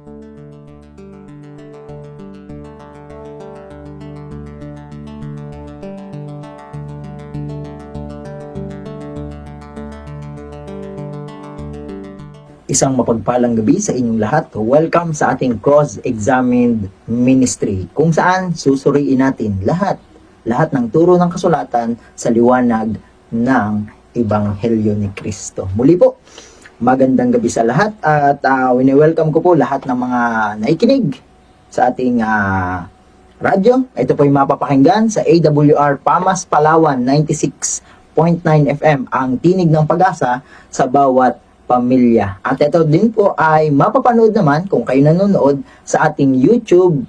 Isang mapagpalang gabi sa inyong lahat. Welcome sa ating Cross-Examined Ministry, kung saan susuriin natin lahat ng turo ng kasulatan sa liwanag ng Ebanghelyo ni Kristo. Muli po, magandang gabi sa lahat at wini-welcome ko po lahat ng mga nakikinig sa ating radyo. Ito po yung mapapakinggan sa AWR Pamas, Palawan 96.9 FM, ang tinig ng pag-asa sa bawat pamilya. At ito din po ay mapapanood naman kung kayo nanonood sa ating YouTube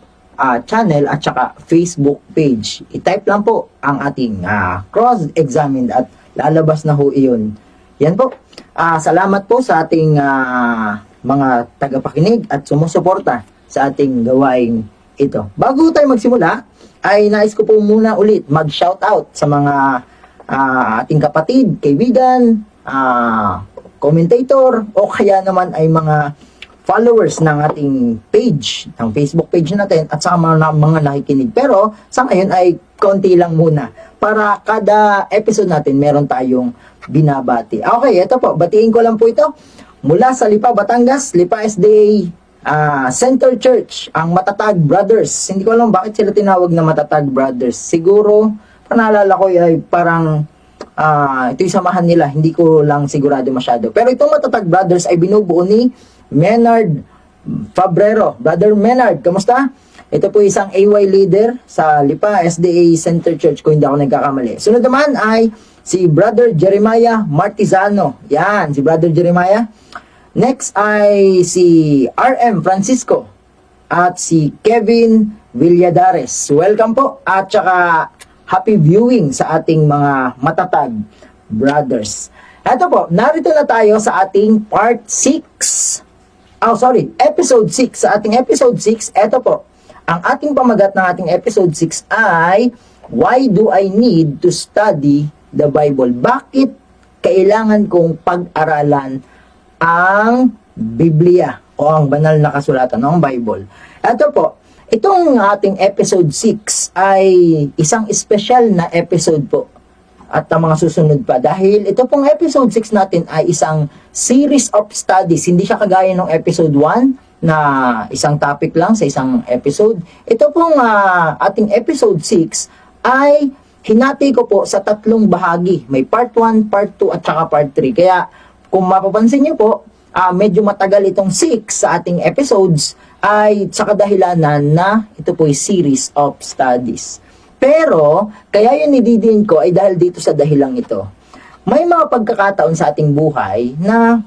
channel at saka Facebook page. I-type lang po ang ating Cross-Examined at lalabas na ho iyon. Yan po. Salamat po sa ating mga tagapakinig at sumusuporta sa ating gawain ito. Bago tayo magsimula, ay nais ko po muna ulit mag-shoutout sa mga ating kapatid, kaibigan, commentator, o kaya naman ay mga followers ng ating page, ng Facebook page natin, at saka mga nakikinig. Pero sa ngayon ay konti lang muna. Para kada episode natin, meron tayong binabati. Okay, ito po, batiin ko lang po ito. Mula sa Lipa, Batangas, Lipa SDA Center Church, ang Matatag Brothers. Hindi ko alam bakit sila tinawag na Matatag Brothers. Siguro, panaalala ko ay parang ito yung samahan nila, hindi ko lang sigurado masyado. Pero itong Matatag Brothers ay binubuo ni Menard Fabrero. Brother Menard, kamusta? Ito po isang AY leader sa Lipa SDA Center Church, kung hindi ako nagkakamali. Sunod naman ay si Brother Jeremiah Martizano. Yan, si Brother Jeremiah. Next ay si RM Francisco at si Kevin Villadares. Welcome po at saka happy viewing sa ating mga Matatag Brothers. Ito po, narito na tayo sa ating part 6. Episode 6. Sa ating episode 6, ito po, ang ating pamagat ng ating episode 6 ay, why do I need to study the Bible? Bakit kailangan kong pag-aralan ang Biblia o ang banal na kasulatan ng Bible? Ito po, itong ating episode 6 ay isang special na episode po at ang mga susunod pa, dahil ito pong episode 6 natin ay isang series of studies. Hindi siya kagaya ng episode 1 na isang topic lang sa isang episode. Ito pong ating episode 6 ay hinati ko po sa tatlong bahagi. May part 1, part 2 at saka part 3. Kaya kung mapapansin niyo po, medyo matagal itong 6 sa ating episodes ay sa kadahilanan na ito po ay series of studies. Pero, kaya yung nididin ko ay dahil dito sa dahilang ito. May mga pagkakataon sa ating buhay na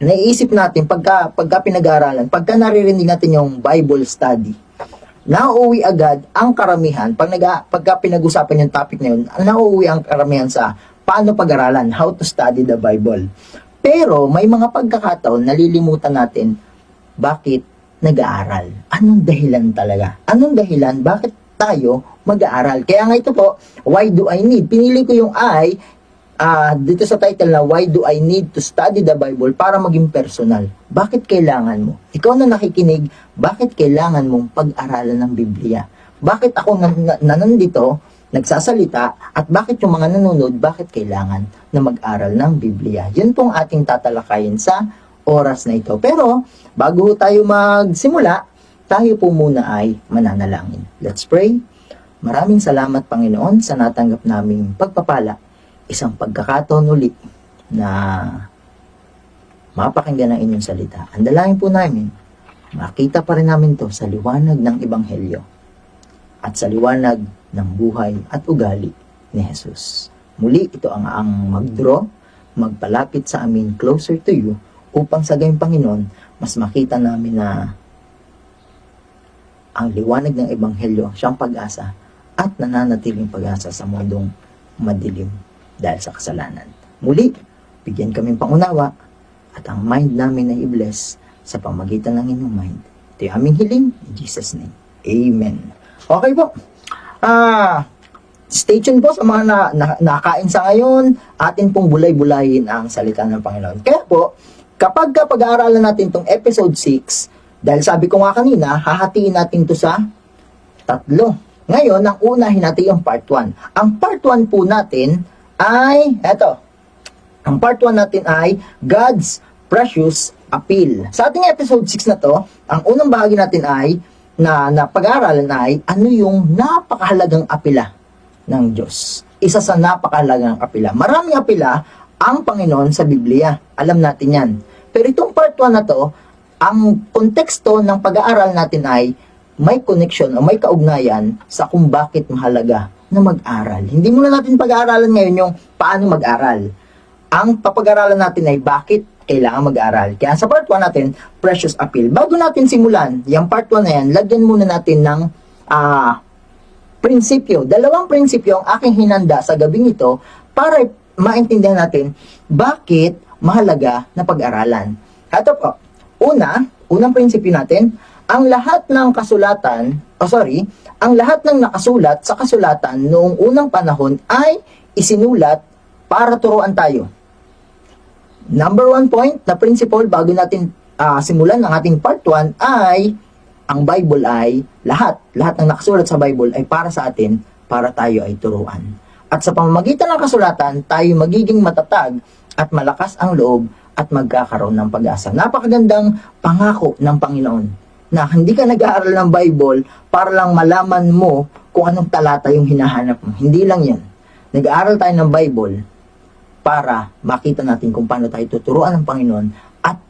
naiisip natin pagka pinag-aaralan, pagka naririnig natin yung Bible study, nauuwi agad ang karamihan, pagka pinag-usapan yung topic na yun, nauuwi ang karamihan sa paano pag-aralan, how to study the Bible. Pero, may mga pagkakataon, nalilimutan natin bakit nag-aaral. Anong dahilan talaga? Anong dahilan? Bakit tayo mag-aaral? Kaya nga ito po, why do I need? Pinili ko yung I dito sa title na why do I need to study the Bible para maging personal. Bakit kailangan mo? Ikaw na nakikinig, bakit kailangan mong pag-aralan ng Biblia? Bakit ako nandito, nagsasalita, at bakit yung mga nanonood, bakit kailangan na mag-aral ng Biblia? Yun pong ating tatalakayin sa oras na ito. Pero, bago tayo magsimula, tayo po muna ay mananalangin. Let's pray. Maraming salamat, Panginoon, sa natanggap naming pagpapala. Isang pagkakataon uli na mapakinggan ang inyong salita. Ang dalangin po namin, makita pa rin namin to sa liwanag ng Ebanghelyo at sa liwanag ng buhay at ugali ni Jesus. Muli, ito ang mag-draw, magpalapit sa amin closer to you, upang sa gayong Panginoon, mas makita namin na ang liwanag ng Ebanghelyo siyang pag-asa at nananatiling pag-asa sa mundong madilim dahil sa kasalanan. Muli, bigyan kami pangunawa at ang mind namin ay i-bless sa pamagitan ng inyong mind. Ito yung aming hiling in Jesus' name. Amen. Okay po. Stay tuned po sa mga nakain sa ngayon. Atin pong bulay-bulayin ang salita ng Panginoon. Kaya po, kapag pag-aaralan natin itong episode 6, Dahil sabi ko nga kanina, hahatiin natin to sa tatlo. Ngayon, ang una hinati yung part 1. Ang part 1 po natin ay, eto, ang part 1 natin ay God's Precious Appeal. Sa ating episode 6 na to, ang unang bahagi natin ay, na pag-aaralan ay, ano yung napakahalagang apila ng Diyos. Isa sa napakahalagang apila. Maraming apila ang Panginoon sa Biblia. Alam natin yan. Pero itong part 1 na to, ang konteksto ng pag-aaral natin ay may connection o may kaugnayan sa kung bakit mahalaga na mag-aral. Hindi muna natin pag-aaralan ngayon yung paano mag-aral. Ang papag-aaralan natin ay bakit kailangan mag-aral. Kaya sa part 1 natin, Precious Appeal. Bago natin simulan, yung part 1 na yan, lagyan muna natin ng prinsipyo. Dalawang prinsipyo ang aking hinanda sa gabing ito para maintindihan natin bakit mahalaga na pag-aralan. Ito po. Unang prinsipyo natin, ang lahat ng nakasulat sa kasulatan noong unang panahon ay isinulat para turuan tayo. Number 1 point na principle bago natin simulan ang ating part 1 ay ang Bible ay lahat ng nakasulat sa Bible ay para sa atin, para tayo ay turuan. At sa pamamagitan ng kasulatan, tayo magiging matatag at malakas ang loob at magkakaroon ng pag-asa. Napakagandang pangako ng Panginoon na hindi ka nag-aaral ng Bible para lang malaman mo kung anong talata yung hinahanap mo. Hindi lang yan. Nag-aaral tayo ng Bible para makita natin kung paano tayo tuturuan ng Panginoon at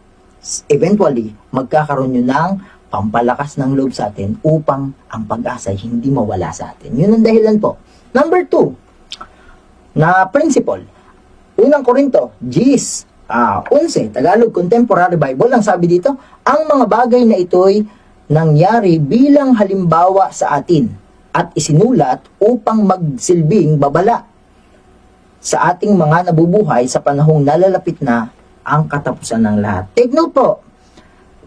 eventually magkakaroon yun ng pampalakas ng loob sa atin upang ang pag-asa ay hindi mawala sa atin. Yun ang dahilan po. Number 2 na principle. Unang Korinto, 11, Tagalog Contemporary Bible, ang sabi dito, ang mga bagay na ito'y nangyari bilang halimbawa sa atin at isinulat upang magsilbing babala sa ating mga nabubuhay sa panahong nalalapit na ang katapusan ng lahat. Take note po,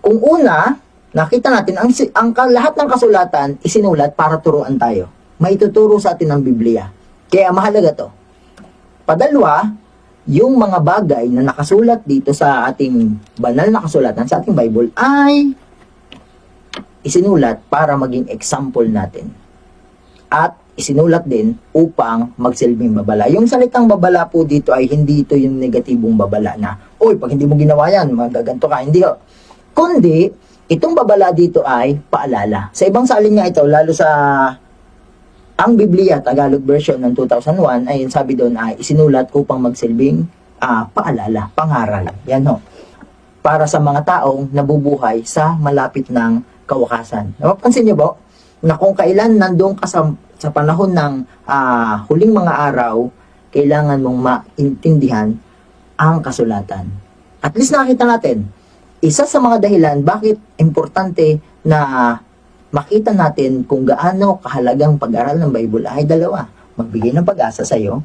kung una, nakita natin, ang lahat ng kasulatan isinulat para turuan tayo. May tuturo sa atin ng Biblia. Kaya mahalaga to. Padalwa, yung mga bagay na nakasulat dito sa ating banal na kasulatan, sa ating Bible, ay isinulat para maging example natin. At isinulat din upang magsilbing babala. Yung salitang babala po dito ay hindi ito yung negatibong babala na, oy, pag hindi mo ginawa yan, magaganto ka. Hindi ho. Kundi, itong babala dito ay paalala. Sa ibang salin nga ito, lalo sa ang Biblia, Tagalog version ng 2001, ay sabi doon ay isinulat upang magsilbing paalala, pangaral. Yan ho. Para sa mga taong nabubuhay sa malapit ng kawakasan. Napapansin niyo ba na kung kailan nandun ka sa panahon ng huling mga araw, kailangan mong maintindihan ang kasulatan. At least nakita natin, isa sa mga dahilan bakit importante na makita natin kung gaano kahalagang pag-aral ng Bible ay dalawa. Magbigay ng pag-asa sa iyo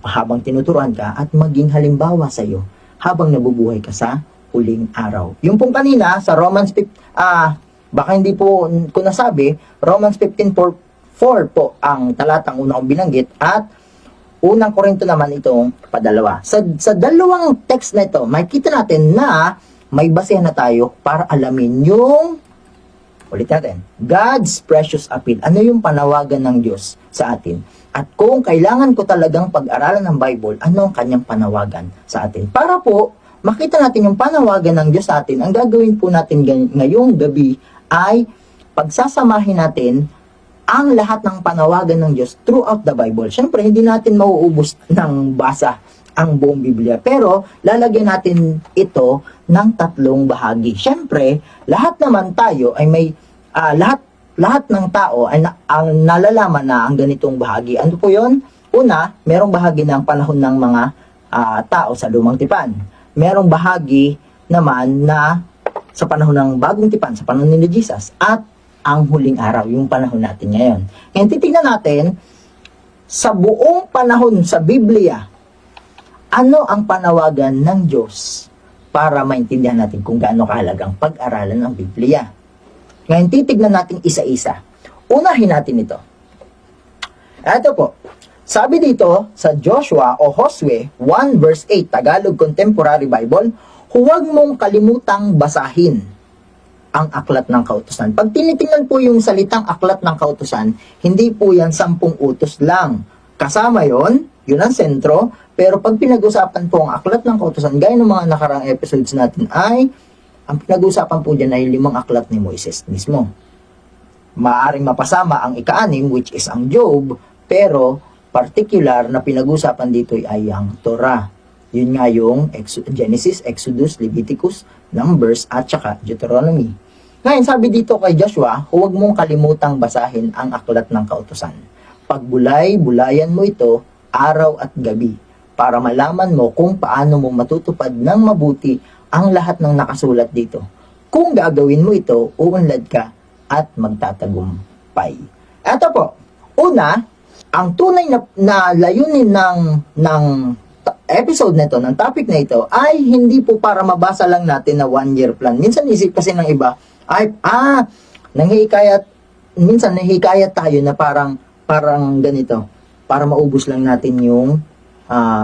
habang tinuturuan ka at maging halimbawa sa iyo habang nabubuhay ka sa huling araw. Yung pong kanina sa Romans 15, baka hindi po ko nasabi, Romans 15:4 po ang talatang una kong binanggit at unang Korinto naman itong padalawa. Sa dalawang text na ito, makikita natin na may basehan na tayo para alamin yung ulit natin, God's Precious Appeal. Ano yung panawagan ng Diyos sa atin? At kung kailangan ko talagang pag-aralan ng Bible, ano ang kanyang panawagan sa atin? Para po, makita natin yung panawagan ng Diyos sa atin, ang gagawin po natin ngayong gabi ay pagsasamahin natin ang lahat ng panawagan ng Diyos throughout the Bible. Siyempre, hindi natin mauubos ng basa ang buong Biblia. Pero, lalagyan natin ito ng 3 bahagi. Siyempre, lahat naman tayo ay may, lahat ng tao ay ang nalalaman na ang ganitong bahagi. Ano po yun? Una, merong bahagi ng panahon ng mga tao sa Lumang Tipan. Merong bahagi naman na sa panahon ng Bagong Tipan, sa panahon ni Jesus. At ang huling araw, yung panahon natin ngayon. Ngayon, titignan natin, sa buong panahon sa Biblia, ano ang panawagan ng Diyos para maintindihan natin kung gaano kahalagang pag-aralan ng Biblia. Ngayon, titignan natin isa-isa. Unahin natin ito. Ito po. Sabi dito sa Joshua o Josue 1 verse 8, Tagalog Contemporary Bible, huwag mong kalimutang basahin ang aklat ng kautusan. Pag tinitingnan po yung salitang aklat ng kautusan, hindi po yan 10 utos lang. Kasama yon, yun ang sentro, pero pag pinag-usapan po ang aklat ng kautusan, gaya ng mga nakarang episodes natin ay, ang pinag-usapan po dyan ay 5 aklat ni Moises mismo. Maaring mapasama ang ika-6, which is ang Job, pero particular na pinag-usapan dito ay ang Torah. Yun nga yung Genesis, Exodus, Leviticus, Numbers, at saka Deuteronomy. Ngayon, sabi dito kay Joshua, huwag mong kalimutang basahin ang aklat ng kautusan. Pagbulay-bulayan mo ito araw at gabi para malaman mo kung paano mo matutupad ng mabuti ang lahat ng nakasulat dito. Kung gagawin mo ito, uunlad ka at magtatagumpay. Ito po, una, ang tunay na layunin ng episode na ito, ng topic na ito, ay hindi po para mabasa lang natin na 1-year plan. Minsan isip kasi ng iba, minsan nahihikayat tayo na parang ganito, para maubos lang natin yung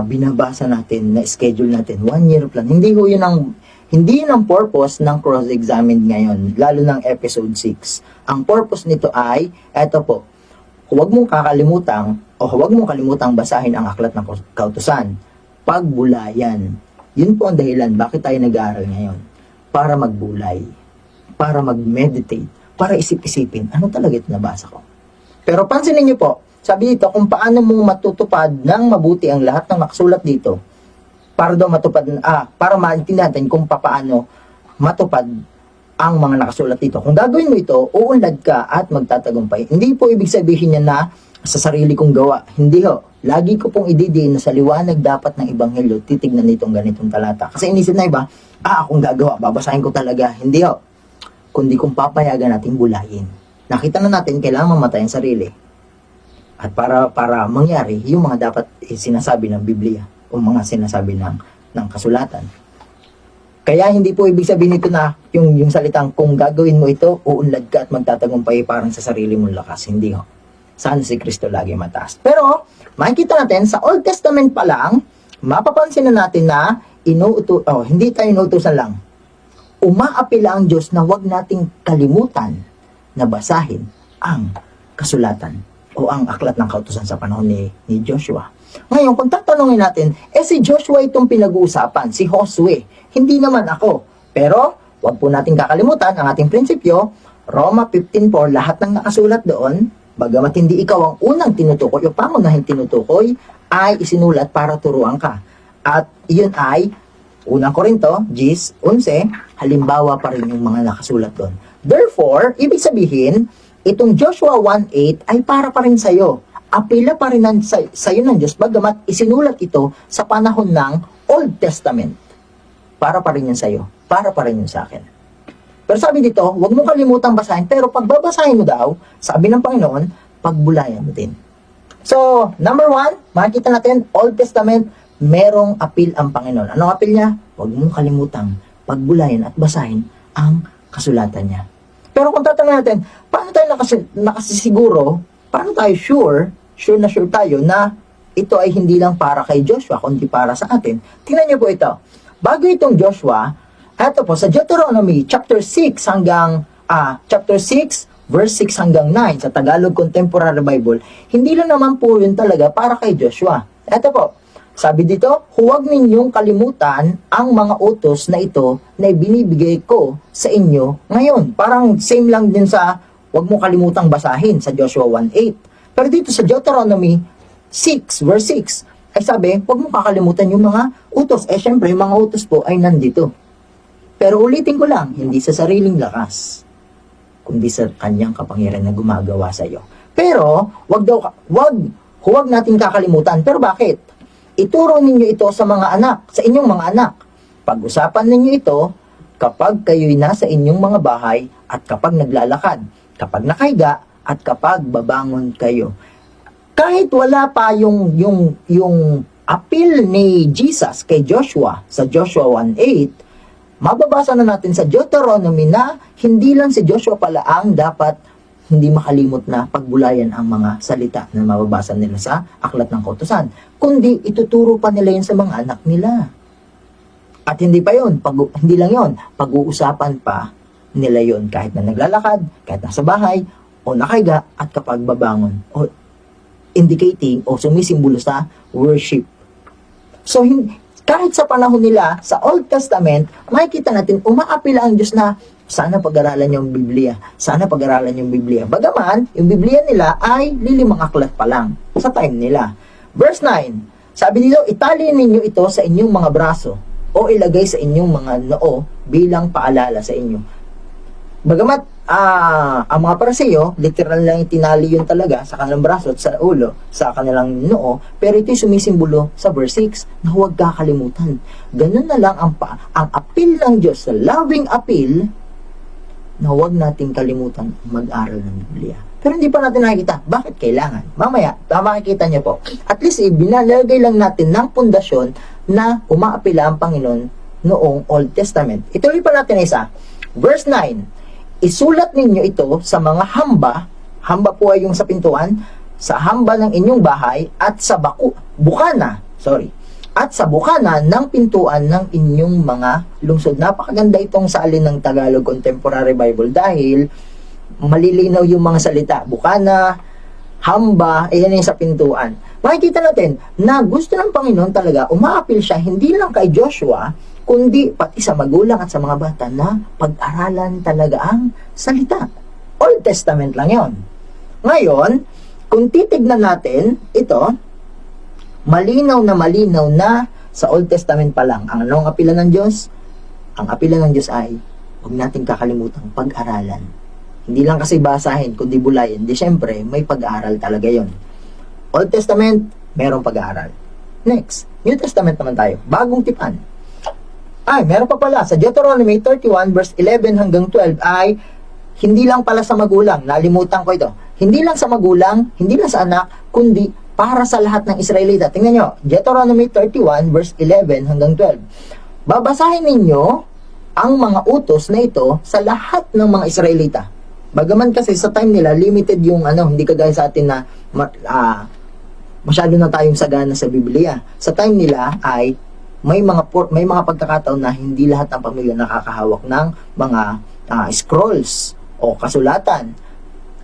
binabasa natin, na schedule natin, 1-year plan. Hindi yun ang purpose ng cross-examined ngayon, lalo ng episode 6. Ang purpose nito ay, eto po, huwag mong kalimutang basahin ang aklat ng kautusan. Pagbulayan. Yun po ang dahilan bakit tayo nag-aaral ngayon. Para magbulay. Para mag-meditate. Para isip-isipin, ano talaga ito nabasa ko. Pero pansinin niyo po, sabi dito, kung paano mo matutupad ng mabuti ang lahat ng nakasulat dito, para maintindihan natin kung paano matupad ang mga nakasulat dito. Kung gagawin mo ito, uunlad ka at magtatagumpay. Hindi po ibig sabihin niya na sa sarili kong gawa. Hindi ho. Lagi ko pong ididiin na sa liwanag dapat ng Ebanghelyo, titignan nitong ganitong talata. Kasi inisip na iba, akong gagawa, babasahin ko talaga. Hindi ho. Kundi kung papayagan natin bulayin. Nakita na natin, kailangan mamatay ang sarili. At para mangyari, yung mga dapat sinasabi ng Biblia o mga sinasabi ng kasulatan. Kaya hindi po ibig sabihin nito na yung salitang kung gagawin mo ito, uunlad ka at magtatagumpay parang sa sarili mong lakas. Hindi ho. Saan si Kristo lagi mataas. Pero, makikita natin, sa Old Testament pa lang, mapapansin na natin na hindi tayo inuutusan lang. Umaapila ang Diyos na huwag nating kalimutan na basahin ang kasulatan o ang aklat ng kautusan sa panahon ni Joshua. Ngayon, kung tatanungin natin, si Joshua itong pinag-uusapan, si Josue, hindi naman ako. Pero, huwag po natin kakalimutan ang ating prinsipyo, Roma 15:4, lahat ng nakasulat doon, bagamat hindi ikaw ang unang tinutukoy o pangunahing tinutukoy, ay isinulat para turuan ka. At iyon ay, unang Korinto, 10:11, halimbawa pa rin yung mga nakasulat doon. Therefore, ibig sabihin, itong Joshua 1:8 ay para pa rin sa'yo. Apela pa rin sa'yo ng Diyos, bagamat isinulat ito sa panahon ng Old Testament. Para pa rin yun sa'yo. Para pa rin yun sa akin. Pero sabi dito, huwag mong kalimutang basahin, pero pag babasahin mo daw, sabi ng Panginoon, pagbulayan mo din. So, number 1, makikita natin, Old Testament, merong appeal ang Panginoon. Anong appeal niya? Huwag mong kalimutang pagbulayan at basahin ang kasulatan niya. Pero kung tatanungin natin, paano tayo nakasisiguro, paano tayo sure tayo na ito ay hindi lang para kay Joshua, kundi para sa atin? Tingnan niyo po ito. Bago itong Joshua, ito po, sa Deuteronomy chapter 6 verse 6 hanggang 9 sa Tagalog Contemporary Bible, hindi lang naman po yun talaga para kay Joshua. Ito po, sabi dito, huwag ninyong kalimutan ang mga utos na ito na ibinibigay ko sa inyo ngayon. Parang same lang din sa huwag mo kalimutang basahin sa Joshua 1:8. Pero dito sa Deuteronomy 6 verse 6, ay sabi, huwag mo kakalimutan yung mga utos. Syempre, yung mga utos po ay nandito. Pero ulitin ko lang, hindi sa sariling lakas, kundi sa kanyang kapangyarihan na gumagawa sa iyo. Pero, huwag natin kakalimutan. Pero bakit? Ituro ninyo ito sa mga anak, sa inyong mga anak. Pag-usapan ninyo ito kapag kayo'y nasa inyong mga bahay at kapag naglalakad, kapag nakahiga at kapag babangon kayo. Kahit wala pa yung appeal ni Jesus kay Joshua sa Joshua 1:8, mababasa na natin sa Deuteronomy na hindi lang si Joshua pala ang dapat hindi makalimot na pagbulayan ang mga salita na mababasa nila sa aklat ng kautusan, kundi ituturo pa nila yun sa mga anak nila. At hindi pa yun, hindi lang yun, pag-uusapan pa nila yon kahit na naglalakad, kahit nasa bahay, o nakahiga, at kapag babangon, o indicating o sumisimbolo sa worship. So, kahit sa panahon nila, sa Old Testament, makikita natin, umaapila ang Diyos na sana pag-aralan yung Biblia. Sana pag-aralan yung Biblia. Bagaman, yung Biblia nila ay lilimang aklat pa lang sa time nila. Verse 9, sabi dito, itali ninyo ito sa inyong mga braso o ilagay sa inyong mga noo bilang paalala sa inyo. Bagamat ang mga Pariseo, literal lang itinali yun talaga sa kanilang braso at sa ulo, sa kanilang noo, pero ito'y sumisimbolo sa verse 6 na huwag kakalimutan. Ganun na lang ang appeal ng Diyos, sa loving appeal, na huwag nating kalimutan mag-aral ng Biblia. Pero hindi pa natin nakikita. Bakit kailangan? Mamaya, makikita niyo po. At least, binalagay lang natin ng pundasyon na umaapila ang Panginoon noong Old Testament. Ituloy pa natin isa. Verse 9, isulat ninyo ito sa mga hamba po ay yung sa pintuan, sa hamba ng inyong bahay, at sa bukana ng pintuan ng inyong mga lungsod. Napakaganda itong salin ng Tagalog Contemporary Bible dahil malilinaw yung mga salita. Bukana, hamba, ayan yung sa pintuan. Makikita natin na gusto ng Panginoon talaga, umaapil siya hindi lang kay Joshua, kundi pati sa magulang at sa mga bata na pag-aralan talaga ang salita. Old Testament lang yon. Ngayon, kung titignan natin ito, malinaw na sa Old Testament pa lang. Ang anong apila ng Diyos? Ang apila ng Diyos ay huwag natin kakalimutan pag-aralan. Hindi lang kasi basahin, kundi bulayin. Di syempre, may pag-aaral talaga yon. Old Testament, merong pag-aaral. Next, New Testament naman tayo. Bagong tipan. Meron pa pala. Sa Deuteronomy 31 verse 11 hanggang 12 ay hindi lang pala sa magulang. Nalimutan ko ito. Hindi lang sa magulang, hindi lang sa anak, kundi para sa lahat ng Israelita. Tingnan nyo, Deuteronomy 31 verse 11 hanggang 12. Babasahin ninyo ang mga utos na ito sa lahat ng mga Israelita. Bagaman kasi sa time nila, limited yung hindi kagaya sa atin na masyado na tayong sagana sa Biblia. Sa time nila ay may mga pagkakataon na hindi lahat ng pamilya nakakahawak ng mga scrolls o kasulatan.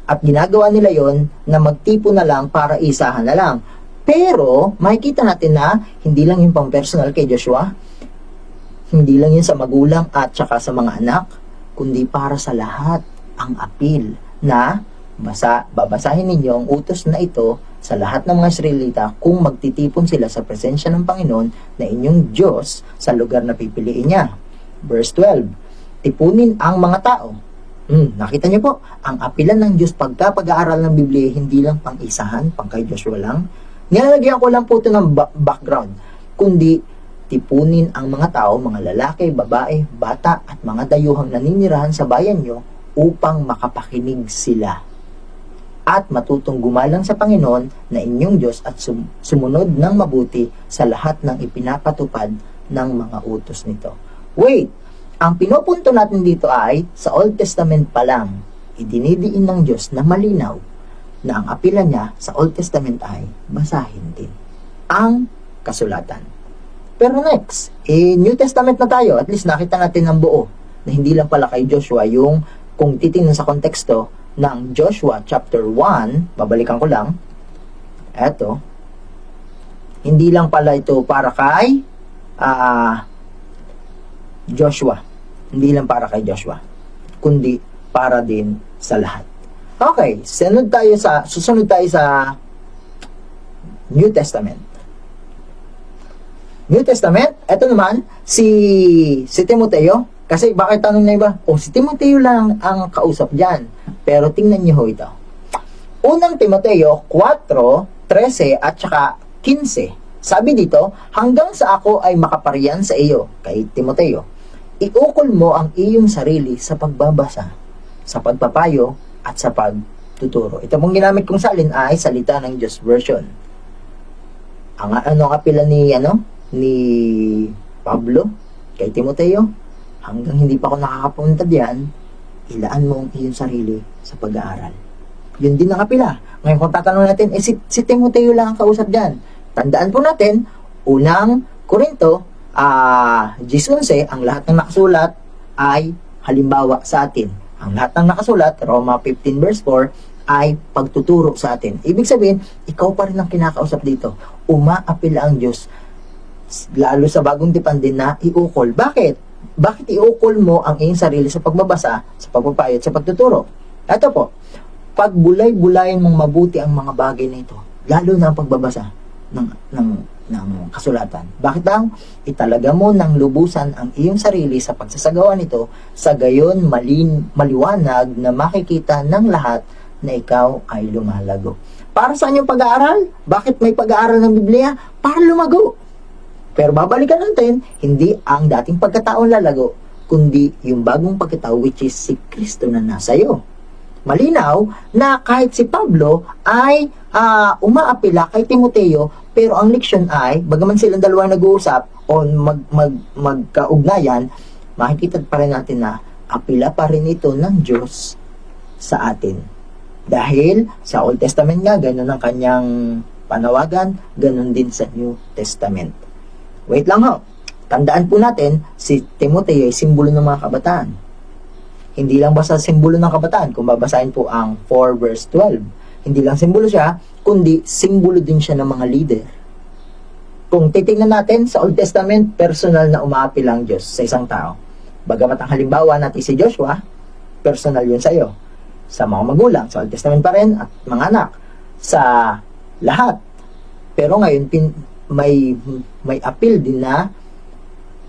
At ginagawa nila yon na magtipo na lang para isahan na lang. Pero, makikita natin na hindi lang yung pang-personal kay Joshua, hindi lang yun sa magulang at saka sa mga anak, kundi para sa lahat ang appeal na babasahin ninyo ang utos na ito sa lahat ng mga Israelita kung magtitipon sila sa presensya ng Panginoon na inyong Diyos sa lugar na pipiliin niya. Verse 12, tipunin ang mga tao. Nakita niyo po, ang apilan ng Diyos pag-aaral ng Biblia, hindi lang pang-isahan, pang kay Joshua lang. Nilalagyan ko lang po ito ng background, kundi tipunin ang mga tao, mga lalaki, babae, bata, at mga dayuhang naninirahan sa bayan nyo upang makapakinig sila at matutong gumalang sa Panginoon na inyong Diyos at sumunod ng mabuti sa lahat ng ipinapatupad ng mga utos nito. Wait! Ang pinupunto natin dito ay, sa Old Testament pa lang, idinidiin ng Diyos na malinaw na ang apila niya sa Old Testament ay basahin din ang kasulatan. Pero next, New Testament na tayo, at least nakita natin ang buo, na hindi lang pala kay Joshua yung, kung titingnan sa konteksto ng Joshua chapter 1, babalikan ko lang, eto, hindi lang pala ito para kay Joshua. Hindi lang para kay Joshua, kundi para din sa lahat. Okay, susunod tayo sa New Testament. New Testament, eto naman, si Timoteo. Kasi bakit tanong na iba? Si Timoteo lang ang kausap dyan. Pero tingnan niyo ho ito. Unang Timoteo 4:13 at saka 15. Sabi dito, hanggang sa ako ay makapariyan sa iyo, kay Timoteo, iukol mo ang iyong sarili sa pagbabasa, sa pagpapayo, at sa pagtuturo. Ito pong ginamit kong salin ay Salita ng Diyos version. Ang kapila ni Pablo kay Timoteo, hanggang hindi pa ako nakakapunta diyan, ilaan mo ang iyong sarili sa pag-aaral. Yun din ang kapila. Ngayon kung tatanong natin, si Timoteo lang ang kausap diyan. Tandaan po natin, unang Korinto, 11, ang lahat ng nakasulat ay halimbawa sa atin. Ang lahat ng nakasulat, Roma 15 verse 4, ay pagtuturo sa atin. Ibig sabihin, ikaw pa rin ang kinakausap dito. Umaapil ang Diyos, lalo sa bagong tipan din na iukol. Bakit? Bakit iukol mo ang iyong sarili sa pagbabasa, sa pagpapayat, sa pagtuturo? Ito po, pagbulay-bulayin mong mabuti ang mga bagay na ito, lalo na ang pagbabasa ng kasulatan. Bakit daw? Italaga mo ng lubusan ang iyong sarili sa pagsasagawa nito, sa gayon maliwanag na makikita ng lahat na ikaw ay lumalago. Para saan yung pag-aaral? Bakit may pag-aaral ng Biblia? Para lumago. Pero babalikan natin, hindi ang dating pagkataon lalago, kundi yung bagong pagkatao, which is si Kristo na nasa iyo. Malinaw na kahit si Pablo ay umaapila kay Timoteo, pero ang leksyon ay, bagaman silang dalawa nag-uusap o magkaugnayan, makikita pa rin natin na apila pa rin ito ng Diyos sa atin. Dahil sa Old Testament nga, ganun ang kanyang panawagan, ganun din sa New Testament. Wait lang ho. Tandaan po natin, si Timoteo ay simbolo ng mga kabataan. Hindi lang basta simbolo ng kabataan. Kung babasahin po ang 4 verse 12, hindi lang simbolo siya, kundi simbolo din siya ng mga leader. Kung titingnan natin sa Old Testament, personal na umaapil ang Diyos sa isang tao. Bagamat ang halimbawa natin si Joshua, personal yun sa iyo. Sa mga magulang, sa Old Testament pa rin, at mga anak, sa lahat. Pero ngayon, may appeal din na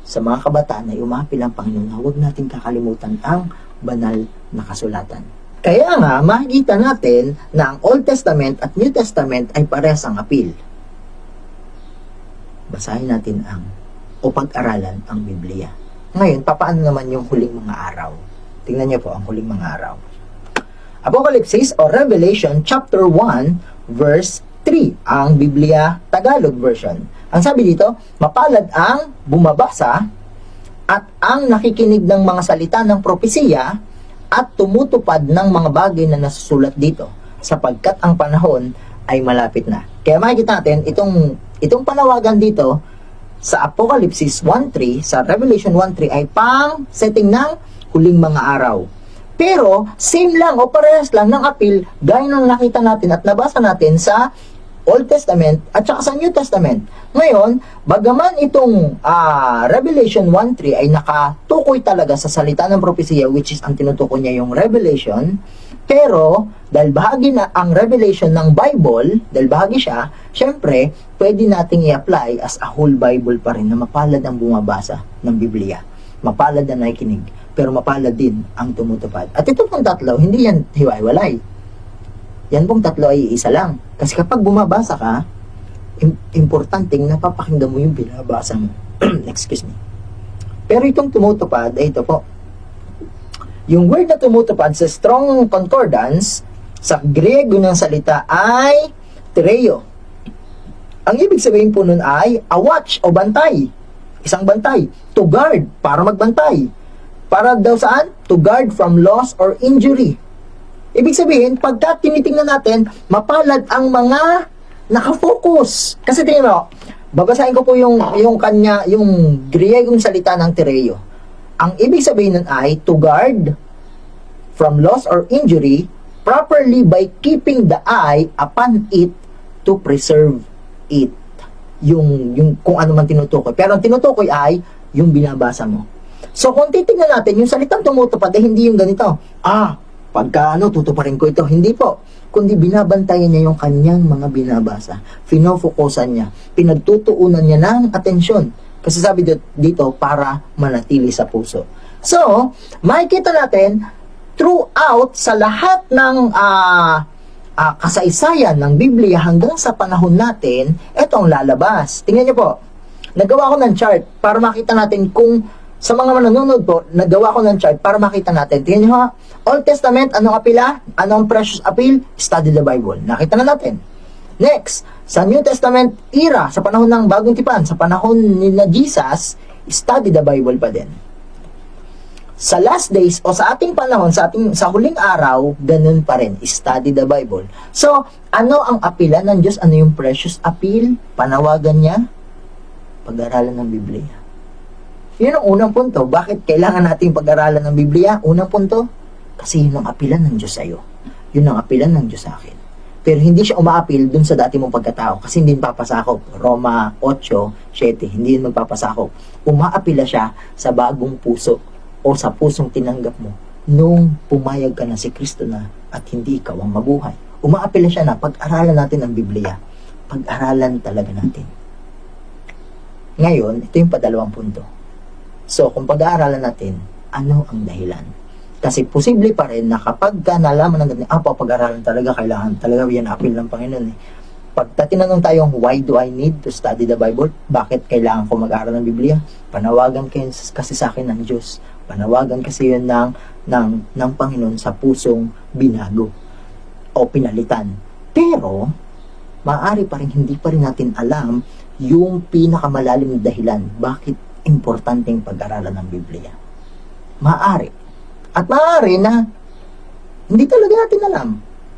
sa mga kabataan na umapil ang Panginoon na huwag natin kakalimutan ang banal na kasulatan. Kaya nga, makikita natin na ang Old Testament at New Testament ay parehas ang appeal. Basahin natin o pag-aralan ang Biblia. Ngayon, papaano naman yung huling mga araw? Tingnan niyo po ang huling mga araw. Apocalypse o Revelation chapter 1 verse 3, ang Biblia Tagalog version. Ang sabi dito, mapalad ang bumabasa at ang nakikinig ng mga salita ng propesiya at tumutupad ng mga bagay na nasusulat dito, sapagkat ang panahon ay malapit na. Kaya makikita natin, itong panawagan dito sa Apocalypse 1.3, sa Revelation 1.3 ay pang setting ng huling mga araw. Pero, same lang o parehas lang ng appeal gaya ng nakita natin at nabasa natin sa Old Testament at saka sa New Testament. Ngayon, bagaman itong Revelation 1.3 ay nakatukoy talaga sa salita ng propesya, which is ang tinutukoy niya yung Revelation, pero dahil bahagi na ang Revelation ng Bible, dahil bahagi siya, syempre, pwede nating i-apply as a whole Bible pa rin na mapalad ang bumabasa ng Biblia. Mapalad na nakikinig, pero mapalad din ang tumutupad. At ito pong tatlo, hindi yan hiwa-hiwalay. Yan pong tatlo ay isa lang. Kasi kapag bumabasa ka, importanteng napapakinggan mo yung binabasa mo. Excuse me. Pero itong tumutupad, ay ito po. Yung word na tumutupad sa Strong Concordance, sa Griego ng salita ay tereo. Ang ibig sabihin po nun ay a watch o bantay. Isang bantay. To guard, para magbantay. Para daw saan? To guard from loss or injury. Ibig sabihin, pagka tinitingnan natin, mapalad ang mga nakafocus. Kasi tingnan mo, babasahin ko po yung Griegong salita ng tereo. Ang ibig sabihin nun ay to guard from loss or injury properly by keeping the eye upon it to preserve it. Yung kung ano man tinutukoy. Pero ang tinutukoy ay yung binabasa mo. So kung titingnan natin, yung salitang tumutupad ay hindi yung ganito. Pagka tutuparin ko ito. Hindi po. Kundi binabantayan niya yung kanyang mga binabasa. Finofokusan niya. Pinagtutuunan niya ng atensyon. Kasi sabi dito, para manatili sa puso. So, makikita natin, throughout sa lahat ng kasaysayan ng Biblia hanggang sa panahon natin, ito ang lalabas. Tingnan niyo po. Nagawa ko ng chart para makita natin kung sa mga manonood po, nagawa ko ng chart para makita natin. Tingnan nyo ha, Old Testament, anong apila? Anong precious appeal? Study the Bible. Nakita na natin. Next, sa New Testament era, sa panahon ng bagong tipan, sa panahon ni Jesus, study the Bible pa din. Sa last days, o sa ating panahon, sa huling araw, ganun pa rin, study the Bible. So, ano ang apila ng Diyos? Ano yung precious appeal? Panawagan niya? Pag-aralan ng Biblia. Yun ang unang punto. Bakit kailangan nating pag-aralan ng Biblia? Unang punto, kasi yun ang apilan ng Diyos sa'yo. Yun ang apilan ng Diyos sa akin. Pero hindi siya umaapil dun sa dati mong pagkatao kasi hindi papasakop. Roma 8:7, hindi yun magpapasakop. Umaapila siya sa bagong puso o sa pusong tinanggap mo nung pumayag ka na si Kristo na at hindi ikaw ang mabuhay. Umaapila siya na pag-aralan natin ang Biblia. Pag-aralan talaga natin. Ngayon, ito yung padalawang punto. So, kung pag-aaralan natin, ano ang dahilan? Kasi posible pa rin na kapag ka nalaman ng ganyan, pag-aralan talaga, kailangan talaga yan appeal ng Panginoon eh. Pag tinanong tayong, why do I need to study the Bible? Bakit kailangan ko mag-aaral ng Biblia? Panawagan kasi sa akin ng Diyos. Panawagan kasi yun ng Panginoon sa pusong binago o pinalitan. Pero, maaari pa rin, hindi pa rin natin alam yung pinakamalalim na dahilan bakit importanteng pag-aralan ng Biblia. Maaari. At maaari na hindi talaga natin alam.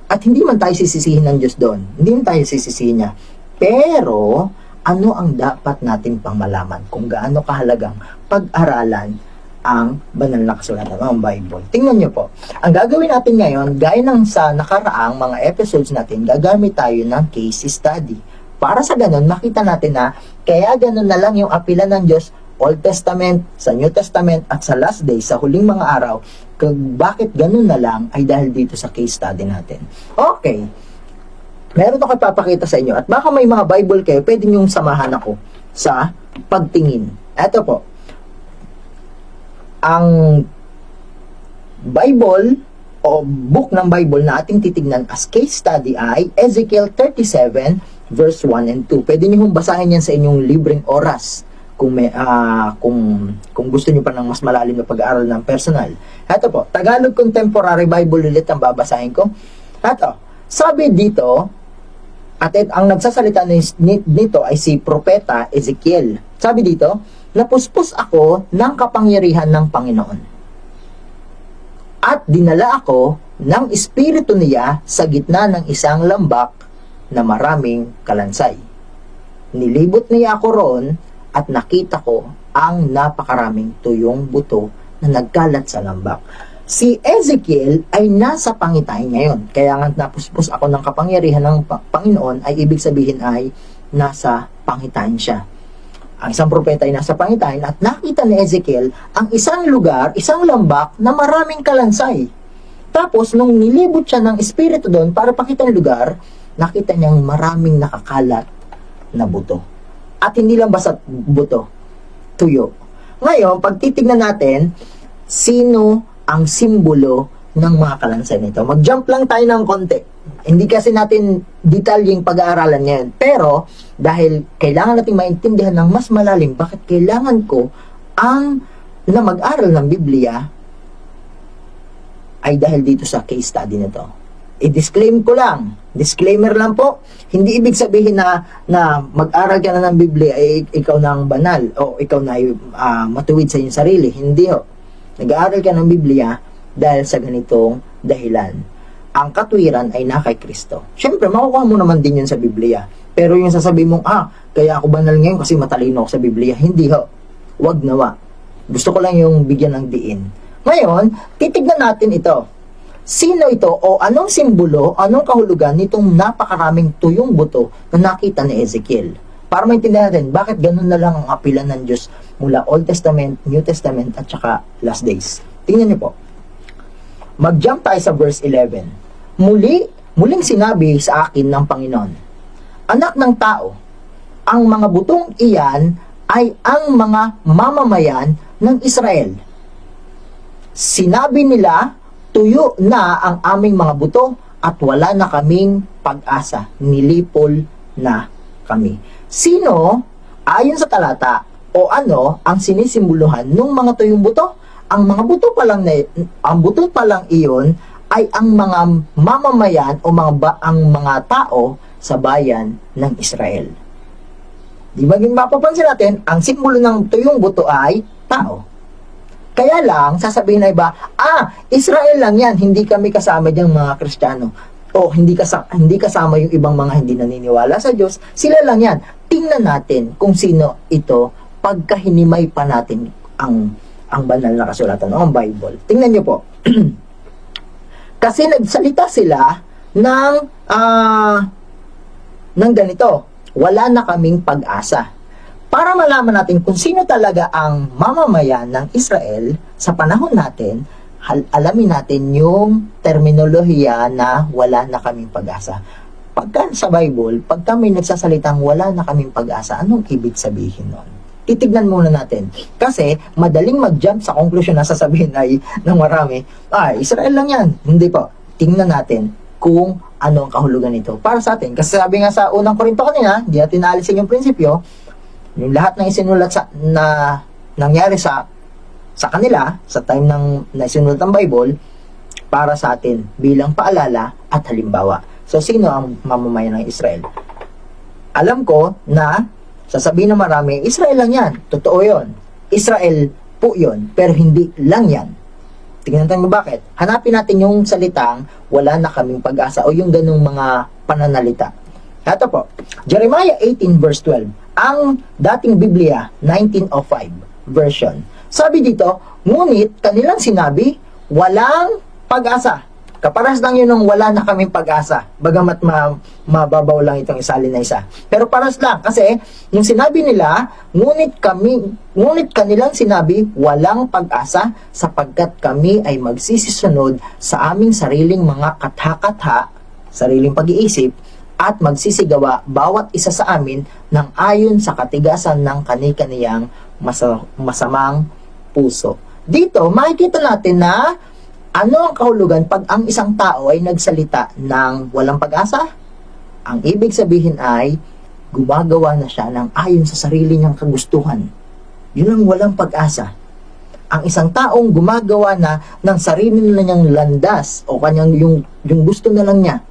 At hindi man tayo sisisihin ng Diyos doon. Hindi man tayo sisisihin niya. Pero, ano ang dapat natin pang malaman kung gaano kahalagang pag-aralan ang banal na kasulatan, ang Bible. Tingnan niyo po. Ang gagawin natin ngayon, gaya ng sa nakaraang mga episodes natin, gagamit tayo ng case study. Para sa ganun, makita natin na kaya ganun na lang yung apilan ng Diyos Old Testament, sa New Testament, at sa last days, sa huling mga araw, bakit ganun na lang ay dahil dito sa case study natin. Okay. Meron ako papakita sa inyo at baka may mga Bible kayo, pwede niyong samahan ako sa pagtingin. Ito po. Ang Bible o book ng Bible na ating titignan as case study ay Ezekiel 37 verse 1 and 2. Pwede niyo basahin yan sa inyong libreng oras kung may kung gusto niyo pa ng mas malalim na pag-aaral ng personal. Ito po, Tagalog Contemporary Bible ulit ang babasahin ko. Ito, sabi dito, at ang nagsasalita nito ay si Propeta Ezekiel. Sabi dito, napuspos ako ng kapangyarihan ng Panginoon. At dinala ako ng Espiritu niya sa gitna ng isang lambak na maraming kalansay. Nilibot niya ako roon at nakita ko ang napakaraming tuyong buto na nagkalat sa lambak. Si Ezekiel ay nasa pangitain ngayon. Kaya nga napuspos ako ng kapangyarihan ng Panginoon ay ibig sabihin ay nasa pangitain siya. Ang isang propeta ay nasa pangitain at nakita ni Ezekiel ang isang lugar, isang lambak na maraming kalansay. Tapos nung nilibot siya ng espiritu doon para pakita ang lugar, nakita niyang maraming nakakalat na buto. At hindi lang basta buto, tuyo. Ngayon, pag titignan natin, sino ang simbolo ng mga kalansay nito? Mag-jump lang tayo ng konti. Hindi kasi natin detalyeng pag-aaralan ngayon. Pero, dahil kailangan natin maintindihan ng mas malalim, bakit kailangan ko na mag-aral ng Biblia, ay dahil dito sa case study nito. I-disclaim ko lang. Disclaimer lang po. Hindi ibig sabihin na mag-aral ka na ng Biblia ay ikaw na ang banal o ikaw na ay matuwid sa iyong sarili. Hindi ho. Nag-aaral ka ng Biblia dahil sa ganitong dahilan. Ang katwiran ay na kay Kristo. Siyempre, makukuha mo naman din yun sa Biblia. Pero yung sasabihin mong, kaya ako banal ngayon kasi matalino ako sa Biblia. Hindi ho. Wag nawa. Gusto ko lang yung bigyan ng diin. Ngayon, titignan natin ito. Sino ito o anong simbolo, anong kahulugan nitong napakaraming tuyong buto na nakita ni Ezekiel? Para maintindihan natin, bakit ganun na lang ang apilan ng Diyos mula Old Testament, New Testament, at saka last days. Tingnan niyo po. Mag-jump tayo sa verse 11. Muling sinabi sa akin ng Panginoon, Anak ng tao, ang mga butong iyan ay ang mga mamamayan ng Israel. Sinabi nila, tuyo na ang aming mga buto at wala na kaming pag-asa. Nilipol na kami. Sino, ayon sa talata, o ano ang sinisimboluhan ng mga tuyong buto? Ang mga buto pa lang ang buto pa lang iyon ay ang mga mamamayan o ang mga tao sa bayan ng Israel. Di ba mapapansin natin, ang simbolo ng tuyong buto ay tao. Kaya lang, sasabihin na iba, Israel lang yan, hindi kami kasama diyang mga Kristiyano. O hindi kasama yung ibang mga hindi naniniwala sa Diyos, sila lang yan. Tingnan natin kung sino ito pagkahinimay pa natin ang banal na kasulatan o ang Bible. Tingnan niyo po. Kasi nagsalita sila ng ganito, wala na kaming pag-asa. Para malaman natin kung sino talaga ang mamamayan ng Israel sa panahon natin, alamin natin yung terminolohiya na wala na kaming pag-asa. Pagka sa Bible, pagka may nagsasalitang wala na kaming pag-asa, anong ibig sabihin nun? Titignan muna natin. Kasi, madaling mag-jump sa conclusion na sasabihin ay ng marami, Israel lang yan. Hindi po. Tingnan natin kung ano ang kahulugan nito para sa atin. Kasi sabi nga sa unang Korinto kanina, di natin naalisin yung prinsipyo, yung lahat ng isinulat na nangyari sa kanila, sa time ng isinulat ng Bible, para sa atin bilang paalala at halimbawa. So, sino ang mamamayan ng Israel? Alam ko na sasabihin ng marami, Israel lang yan. Totoo yon. Israel po yon. Pero hindi lang yan. Tingnan natin mo bakit. Hanapin natin yung salitang wala na kaming pag-asa o yung ganung mga pananalita. Ito po. Jeremiah 18 verse 12. Ang dating Biblia 1905 version. Sabi dito, ngunit kanilang sinabi, walang pag-asa. Kaparas lang yun ng wala na kaming pag-asa. Bagamat mababaw lang itong isalin na isa. Pero paras lang. Kasi, yung sinabi nila, ngunit kanilang sinabi, walang pag-asa sapagkat kami ay magsisisunod sa aming sariling mga katha-katha, sariling pag-iisip, at magsisigawa bawat isa sa amin ng ayon sa katigasan ng kani-kaniyang masamang puso. Dito, makikita natin na ano ang kahulugan pag ang isang tao ay nagsalita ng walang pag-asa? Ang ibig sabihin ay gumagawa na siya ng ayon sa sarili niyang kagustuhan. Yun ang walang pag-asa. Ang isang taong gumagawa na ng sarili na niyang landas o kanyang yung gusto na lang niya.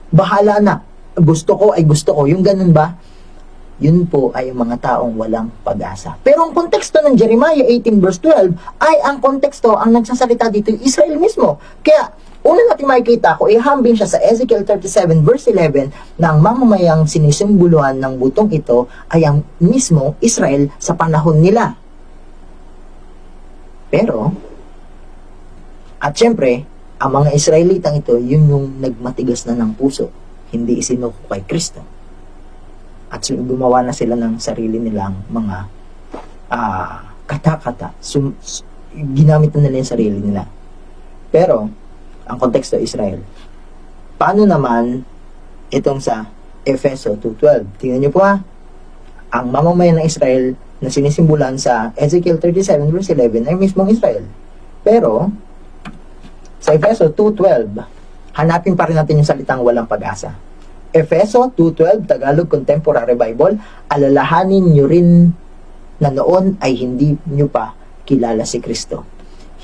Bahala na. Gusto ko ay gusto ko. Yung ganun ba? Yun po ay yung mga taong walang pag-asa. Pero ang konteksto ng Jeremiah 18 verse 12 ay ang konteksto, ang nagsasalita dito yung Israel mismo. Kaya, una natin makikita ko, ihambing siya sa Ezekiel 37 verse 11 na ang mamamayang sinisimbuluhan ng butong ito ay ang mismo Israel sa panahon nila. Pero, at syempre, ang mga Israelitang ito, yun yung nagmatigas na ng puso, hindi isinuko kay Kristo. At gumawa na sila ng sarili nilang mga kata-kata. Ginamit na nila yung sarili nila. Pero, ang konteksto Israel. Paano naman itong sa Efeso 2.12? Tingnan nyo po ang mamamayan ng Israel na sinisimbulan sa Ezekiel 37 verse 11 ay mismong Israel. Pero, sa Efeso 2.12, hanapin pa rin natin yung salitang walang pag-asa. Efeso 2.12, Tagalog Contemporary Bible, alalahanin nyo rin na noon ay hindi nyo pa kilala si Kristo.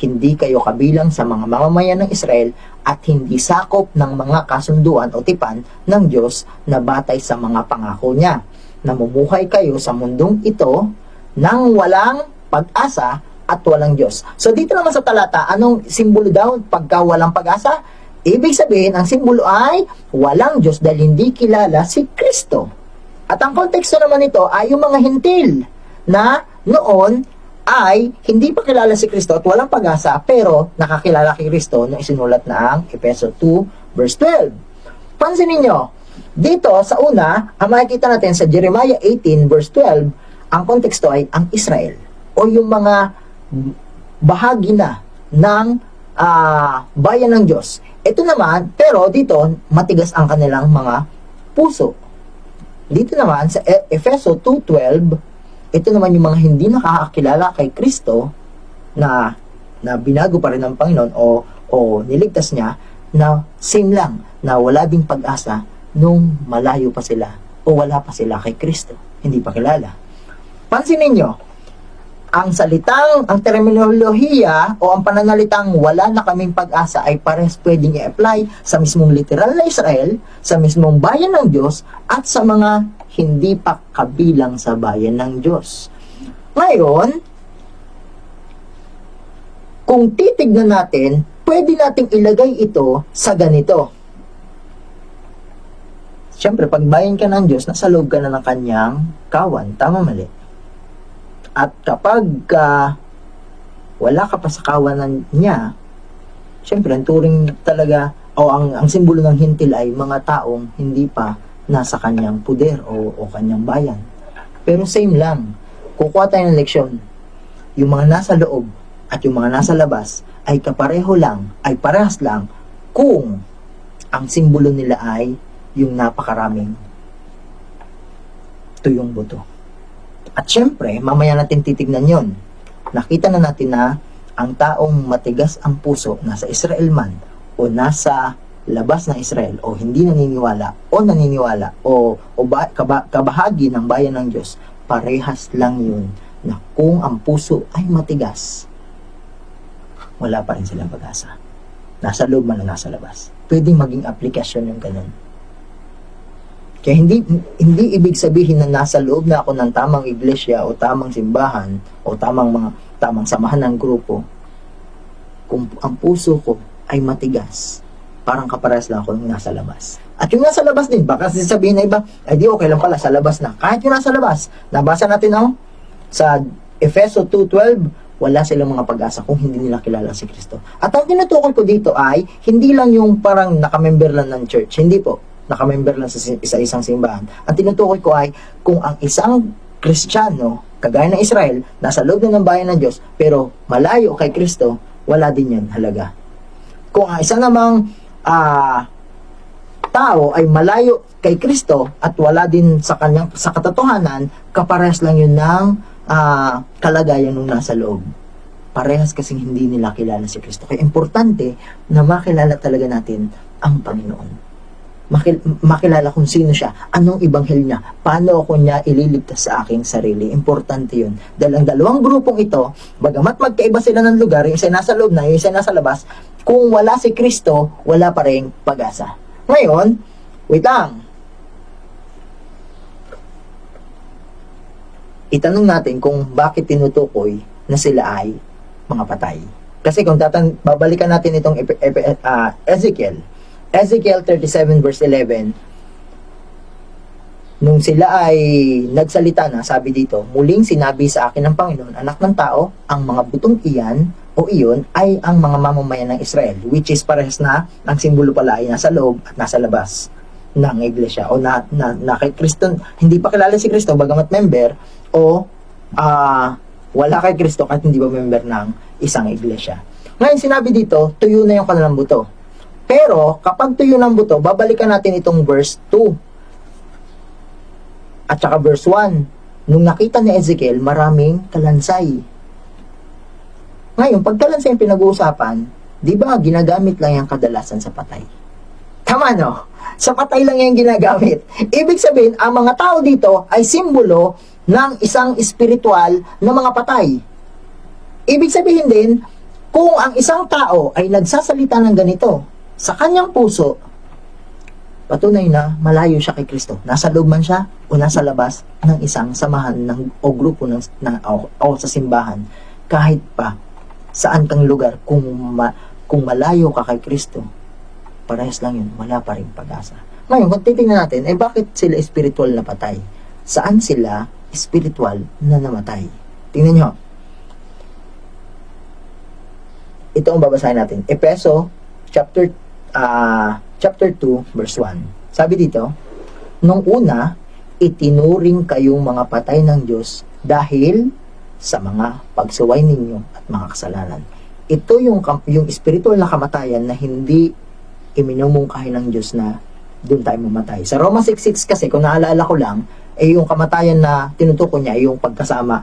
Hindi kayo kabilang sa mga mamamayan ng Israel at hindi sakop ng mga kasunduan o tipan ng Diyos na batay sa mga pangako niya. Namumuhay kayo sa mundong ito nang walang pag-asa at walang Diyos. So dito naman sa talata, anong simbolo daw pagka walang pag-asa? Ibig sabihin, ang simbolo ay walang Diyos dahil hindi kilala si Kristo. At ang konteksto naman nito ay yung mga hintil na noon ay hindi pa kilala si Kristo at walang pag-asa pero nakakilala kay Kristo nung isinulat na ang Efeso 2 verse 12. Pansinin nyo, dito sa una, ang makikita natin sa Jeremiah 18 verse 12, ang konteksto ay ang Israel o yung mga bahagi na ng bayan ng Diyos. Ito naman, pero dito, matigas ang kanilang mga puso. Dito naman, sa Efeso 2.12, ito naman yung mga hindi nakakakilala kay Kristo na binago pa rin ng Panginoon o niligtas niya, na same lang, na wala ding pag-asa nung malayo pa sila o wala pa sila kay Kristo. Hindi pa kilala. Pansinin nyo, ang terminolohiya o ang pananalitang wala na kaming pag-asa ay pares pwedeng i-apply sa mismong literal na Israel, sa mismong bayan ng Diyos, at sa mga hindi pa kabilang sa bayan ng Diyos. Ngayon, kung titignan natin, pwede nating ilagay ito sa ganito. Siyempre, pag bayan ka ng Diyos, nasa loob ka na ng kanyang kawan. Tama, mali. At kapag wala ka pa sa kawanan niya, siyempre, ang turing talaga, o ang simbolo ng hintil ay mga taong hindi pa nasa kanyang puder o kanyang bayan. Pero same lang. Kukuha tayo ng leksyon. Yung mga nasa loob at yung mga nasa labas ay kapareho lang, ay parehas lang kung ang simbolo nila ay yung napakaraming tuyong buto. At syempre, mamaya natin titignan yon. Nakita na natin na ang taong matigas ang puso nasa Israel man o nasa labas ng Israel o hindi naniniwala o kabahagi ng bayan ng Diyos, parehas lang yun na kung ang puso ay matigas, wala pa rin silang pag-asa. Nasa loob man o nasa labas. Pwedeng maging aplikasyon yung ganun. Kaya hindi ibig sabihin na nasa loob na ako ng tamang iglesia o tamang simbahan o tamang samahan ng grupo. Kung ang puso ko ay matigas, parang kaparehas lang ako yung nasa labas. At yung nasa labas din, baka sabihin na iba, ay di okay lang pala, sa labas na. Kahit yung nasa labas, nabasa natin sa Efeso 2:12, wala silang mga pag-asa kung hindi nila kilala si Kristo. At ang tinutukoy ko dito ay, hindi lang yung parang nakamember lang ng church, hindi po, nakamember lang sa isa-isang simbahan. Ang tinutukoy ko ay, kung ang isang Kristiyano, kagaya ng Israel, nasa loob na ng bayan ng Diyos, pero malayo kay Kristo, wala din yan halaga. Kung ang isa namang tao ay malayo kay Kristo at wala din sa katotohanan, kaparehas lang yun ng kalagayan ng nasa loob. Parehas kasing hindi nila kilala si Kristo. Kaya importante na makilala talaga natin ang Panginoon. Makilala kung sino siya, anong ibanghel niya, paano ako niya ililigtas sa aking sarili. Importante yun. Dahil ang dalawang grupong ito, bagamat magkaiba sila ng lugar, yung isa nasa loob na, yung isa nasa labas, kung wala si Kristo, wala pa rin pag-asa. Ngayon, wait lang. Itanong natin kung bakit tinutukoy na sila ay mga patay. Kasi kung babalikan natin itong Ezekiel 37 verse 11, nung sila ay nagsalita na, sabi dito, muling sinabi sa akin ng Panginoon, anak ng tao, ang mga butong iyan o iyon ay ang mga mamamayan ng Israel, which is parehas na ang simbolo pala ay nasa loob at nasa labas ng iglesia o na kay Kristo, hindi pa kilala si Kristo bagamat member o wala kay Kristo kahit hindi ba member ng isang iglesia. Ngayon sinabi dito, tuyo na yung kanilang buto. Pero, kapag tuyo ng buto, babalikan natin itong verse 2. At saka verse 1. Nung nakita ni Ezekiel, maraming kalansay. Ngayon, pag kalansay yung pinag-uusapan, di ba ginagamit lang yung kadalasan sa patay? Tama, no? Sa patay lang yung ginagamit. Ibig sabihin, ang mga tao dito ay simbolo ng isang espiritual na mga patay. Ibig sabihin din, kung ang isang tao ay nagsasalita ng ganito, sa kanyang puso, patunay na malayo siya kay Kristo. Nasa loob man siya o nasa labas ng isang samahan o grupo o sa simbahan. Kahit pa saan kang lugar, kung malayo ka kay Kristo, parehas lang yun, wala pa rin pag-asa. Ngayon, kung titingnan natin, bakit sila spiritual na patay? Saan sila spiritual na namatay? Tingnan nyo. Ito ang babasahin natin. Efeso chapter 2 verse 1. Sabi dito, nung una, itinuring kayong mga patay ng Diyos dahil sa mga pagsuway ninyo at mga kasalanan. Ito yung spiritual na kamatayan na hindi iminumungkahi ng Diyos na doon tayo mamatay. Sa Roma 6:6 kasi, kung naalala ko lang, yung kamatayan na tinutukoy niya ay yung kasama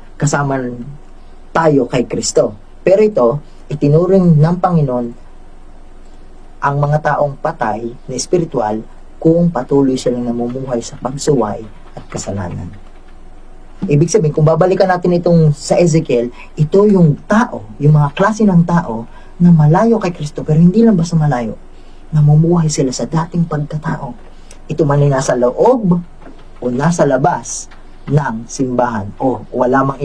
tayo kay Kristo. Pero ito, itinuring ng Panginoon ang mga taong patay na espiritual kung patuloy silang namumuhay sa pagsuway at kasalanan. Ibig sabihin, kung babalikan natin itong sa Ezekiel, ito yung tao, yung mga klase ng tao na malayo kay Kristo, pero hindi lang basta malayo, namumuhay sila sa dating pagkatao. Ito man ay nasa loob o nasa labas ng simbahan o wala mang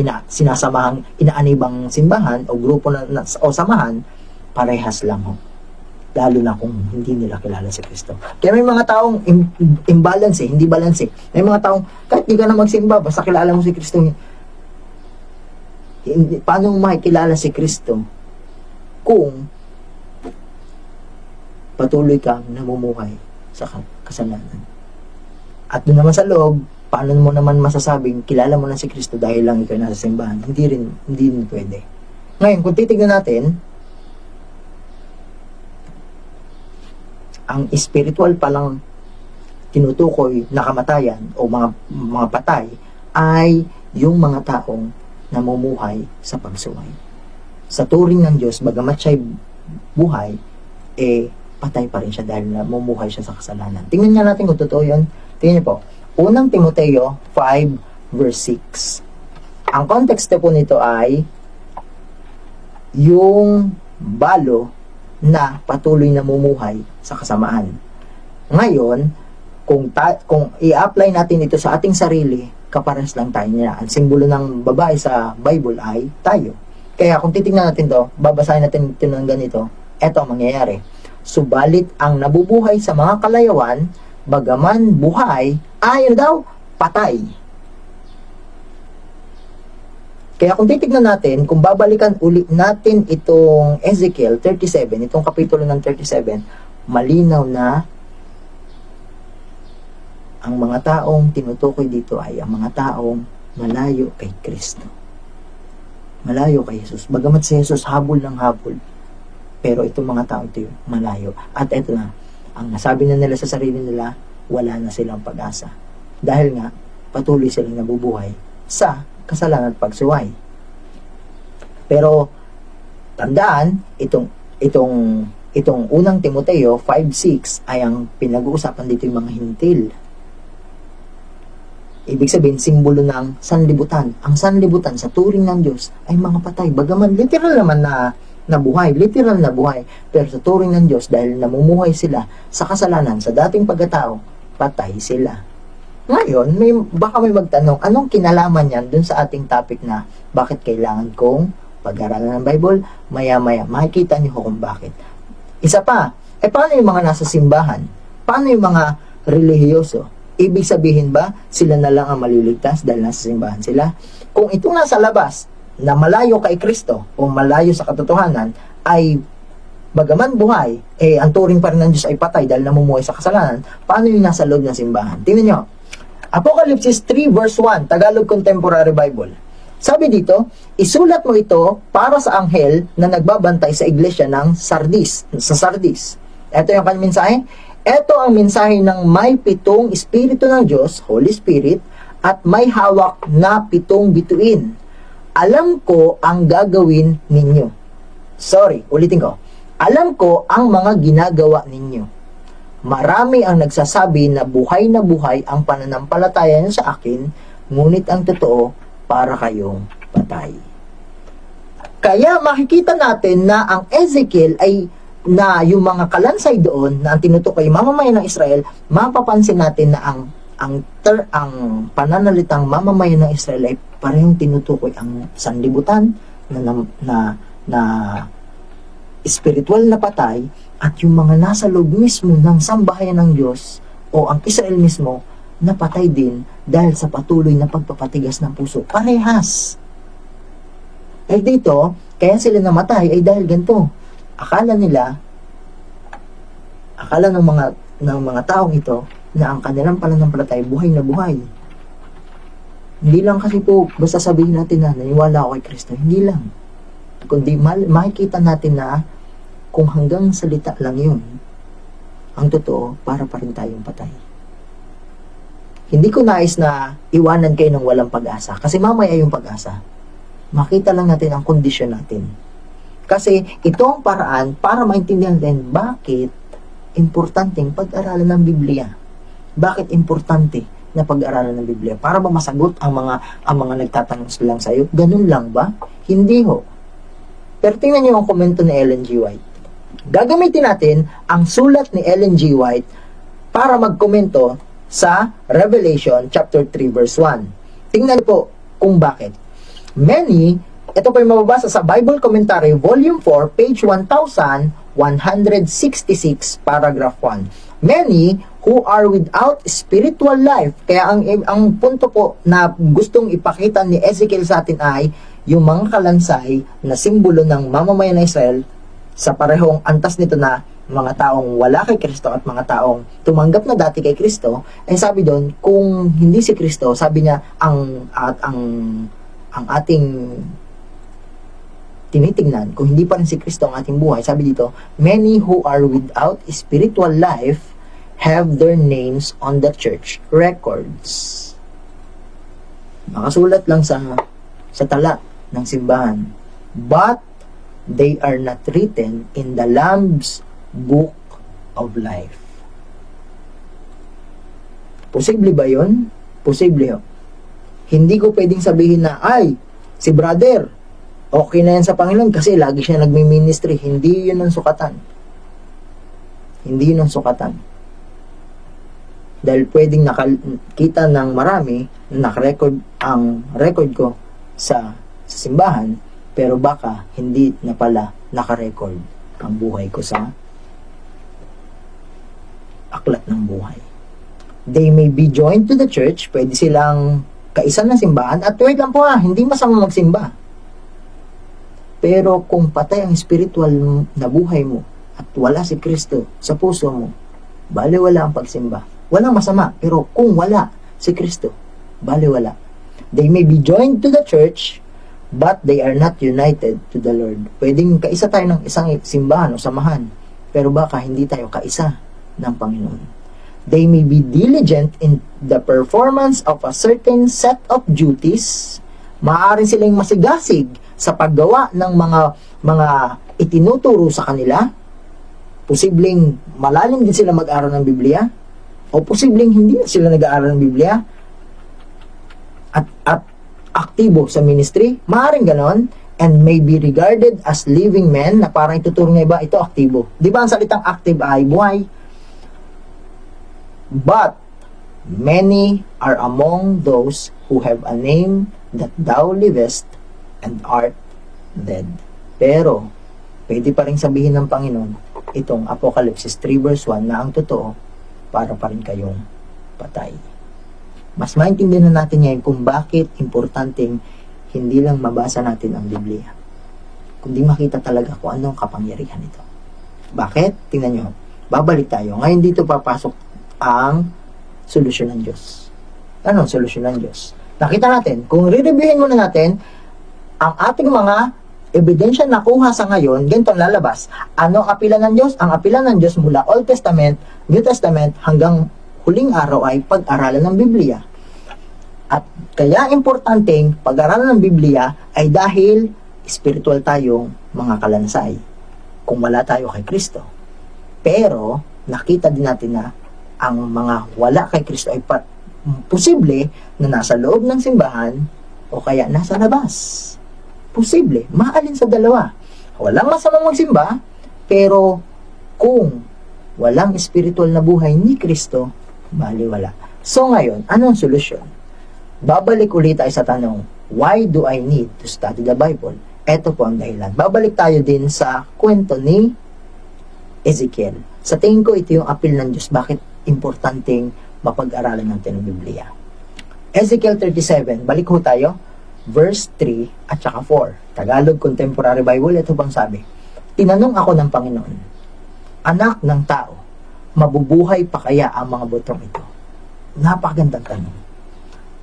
inaanibang simbahan o grupo o samahan, parehas lang ho. lalo na kung hindi nila kilala si Kristo. Kaya may mga taong imbalance hindi balance May mga taong, kahit di ka na magsimba, basta kilala mo si Kristo, paano mo makikilala si Kristo kung patuloy kang namumuhay sa kasalanan? At doon naman sa loob, paano mo naman masasabing kilala mo na si Kristo dahil lang ikaw nasa simbahan? Hindi rin pwede. Ngayon, kung titignan natin, ang spiritual palang tinutukoy na kamatayan o mga patay ay yung mga taong namumuhay sa pagsuway. Sa turing ng Diyos, bagamat siya'y buhay, patay pa rin siya dahil namumuhay siya sa kasalanan. Tingnan nga natin kung totoo yun. Tingnan niyo po. Unang Timoteo 5 verse 6. Ang konteksto po nito ay yung balo na patuloy na namumuhay sa kasamaan. Ngayon, kung i-apply natin ito sa ating sarili, kapares lang tayo niya. Ang simbolo ng babae sa Bible ay tayo. Kaya kung titingnan natin to, babasahin natin ito ng ganito, eto ang mangyayari. Subalit ang nabubuhay sa mga kalayawan, bagaman buhay, ay patay. Kaya kung titignan natin, kung babalikan ulit natin itong Ezekiel 37, itong kapitulo ng 37, malinaw na ang mga taong tinutukoy dito ay ang mga taong malayo kay Kristo. Malayo kay Jesus. Bagamat si Jesus habol ng habol, pero itong mga tao ito malayo. At ito na, ang nasabi na nila sa sarili nila, wala na silang pag-asa. Dahil nga, patuloy silang nabubuhay sa kasalanan at pagsuway. Pero tandaan, itong unang Timoteo 5:6 ay ang pinag-uusapan dito yung mga hintil. Ibig sabihin, simbolo ng sanlibutan. Ang sanlibutan sa turing ng Diyos ay mga patay. Bagaman literal naman na buhay, literal na buhay. Pero sa turing ng Diyos, dahil namumuhay sila sa kasalanan, sa dating pagkatao, patay sila. Ngayon, baka may magtanong, anong kinalaman yan dun sa ating topic na bakit kailangan kong pag-aralan ng Bible? Maya-maya, makikita niyo kung bakit. Isa pa, paano yung mga nasa simbahan? Paano yung mga relihiyoso? Ibig sabihin ba, sila na lang ang maliligtas dahil nasa simbahan sila? Kung itong nasa labas, na malayo kay Kristo, o malayo sa katotohanan, ay bagaman buhay, ang turing pa rin ng Diyos ay patay dahil namumuhay sa kasalanan, paano yung nasa loob ng simbahan? Tingnan nyo, Apocalypse 3 verse 1, Tagalog Contemporary Bible. Sabi dito, isulat mo ito para sa anghel na nagbabantay sa iglesia ng Sardis, sa Sardis. Ito yung kanyang mensahe. Ito ang mensahe ng may 7 Espiritu ng Diyos, Holy Spirit, at may hawak na 7 bituin. Alam ko ang gagawin ninyo. Sorry, ulitin ko. Alam ko ang mga ginagawa ninyo. Marami ang nagsasabi na buhay ang pananampalataya niyo sa akin, ngunit ang totoo, para kayong patay. Kaya makikita natin na ang Ezekiel ay na yung mga kalansay doon na ang tinutukoy mamamayan ng Israel, mapapansin natin na ang pananalitang mamamayan ng Israel ay parehong tinutukoy ang sanlibutan na spiritual na patay at yung mga nasa loob mismo ng sambahayan ng Diyos o ang Israel mismo na patay din dahil sa patuloy na pagpapatigas ng puso. Parehas. Dahil dito, kaya sila namatay ay dahil ganito. Akala ng mga taong ito na ang kanilang pananampalataya buhay na buhay. Hindi lang kasi po basta sabihin natin na naniwala ako kay Kristo. Hindi lang. Kundi makikita natin na kung hanggang salita lang yun, ang totoo, para pa rin tayong patay. Hindi ko nais na iwanan kayo ng walang pag-asa. Kasi mamaya yung pag-asa. Makita lang natin ang kondisyon natin. Kasi ito ang paraan para maintindihan din bakit importanteng pag-aralan ng Biblia. Bakit importante na pag-aralan ng Biblia? Para ba masagot ang mga nagtatanong lang sa iyo? Ganun lang ba? Hindi ho. Pero tingnan niyo ang komento ni Ellen G. White. Gagamitin natin ang sulat ni Ellen G. White para magkomento sa Revelation chapter 3 verse 1. Tingnan po kung bakit. Many ito po yung mababasa sa Bible Commentary, Volume 4, page 1166, paragraph 1. Many who are without spiritual life. Kaya ang punto po na gustong ipakita ni Ezekiel sa atin ay yung mga kalansay na simbolo ng mamamayan ng Israel sa parehong antas nito na mga taong wala kay Kristo at mga taong tumanggap na dati kay Kristo. Ay sabi doon, kung hindi si Kristo, sabi niya, ang ating tinitingnan, kung hindi pa rin si Kristo ang ating buhay, sabi dito, many who are without spiritual life have their names on the church records. Nakasulat lang sa tala ng simbahan. But they are not written in the Lamb's Book of Life. Posible ba yun? Posible. Hindi ko pwedeng sabihin na, ay, si brother, okay na yan sa Panginoon kasi lagi siya nagmi-ministry. Hindi yun ang sukatan. Hindi yun ang sukatan. Dahil pwedeng nakita ng marami na nakarecord ang record ko sa simbahan, pero baka hindi na pala nakarecord ang buhay ko sa aklat ng buhay. They may be joined to the church, pwede silang kaisa ng simbahan, at wait lang po hindi masama magsimba. Pero kung patay ang spiritual na buhay mo at wala si Kristo sa puso mo, baliwala ang pagsimba. Walang masama, pero kung wala si Kristo, baliwala. They may be joined to the church, but they are not united to the Lord. Pwedeng kaisa tayo ng isang simbahan o samahan, pero baka hindi tayo kaisa ng Panginoon. They may be diligent in the performance of a certain set of duties. Maaaring silang masigasig sa paggawa ng mga itinuturo sa kanila. Posibleng malalim din sila mag-aral ng Biblia, o posibleng hindi sila nag-aaral ng Biblia at aktibo sa ministry. Maaaring ganon, and may be regarded as living men, na parang ituturo ng iba, ito aktibo. Di ba ang salitang active ay buhay? But many are among those who have a name that thou livest and art dead. Pero pwede pa rin sabihin ng Panginoon itong Apocalypse 3 verse 1 na ang totoo, para pa rin kayong patay. Mas maintindihan natin ngayon kung bakit importanteng hindi lang mabasa natin ang Biblia, kundi makita talaga kung anong kapangyarihan nito. Bakit? Tingnan nyo. Babalik tayo. Ngayon dito papasok ang solusyon ng Diyos. Anong solusyon ng Diyos? Nakita natin, kung re-reviewin muna natin, ang ating mga ebidensya na kuha sa ngayon, ganito ang lalabas. Ano ang apila ng Diyos? Ang apila ng Diyos mula Old Testament, New Testament, hanggang huling araw ay pag-aralan ng Biblia. At kaya importanteng pag-aralan ng Biblia ay dahil spiritual tayong mga kalansay kung wala tayo kay Kristo. Pero nakita din natin na ang mga wala kay Kristo ay posible na nasa loob ng simbahan o kaya nasa labas. Posible, maalin sa dalawa. Walang masamang magsimba, pero kung walang spiritual na buhay ni Kristo, baliwala. So ngayon, anong solusyon? Babalik ulit tayo sa tanong, why do I need to study the Bible? Ito po ang dahilan. Babalik tayo din sa kwento ni Ezekiel. Sa tingin ko, ito yung appeal ng Diyos. Bakit importanteng mapag-aralan natin ang Biblia? Ezekiel 37, balik ho tayo. Verse 3 at saka 4. Tagalog Contemporary Bible, ito bang sabi? Tinanong ako ng Panginoon, anak ng tao, mabubuhay pa kaya ang mga butong ito? Napakagandang tanong.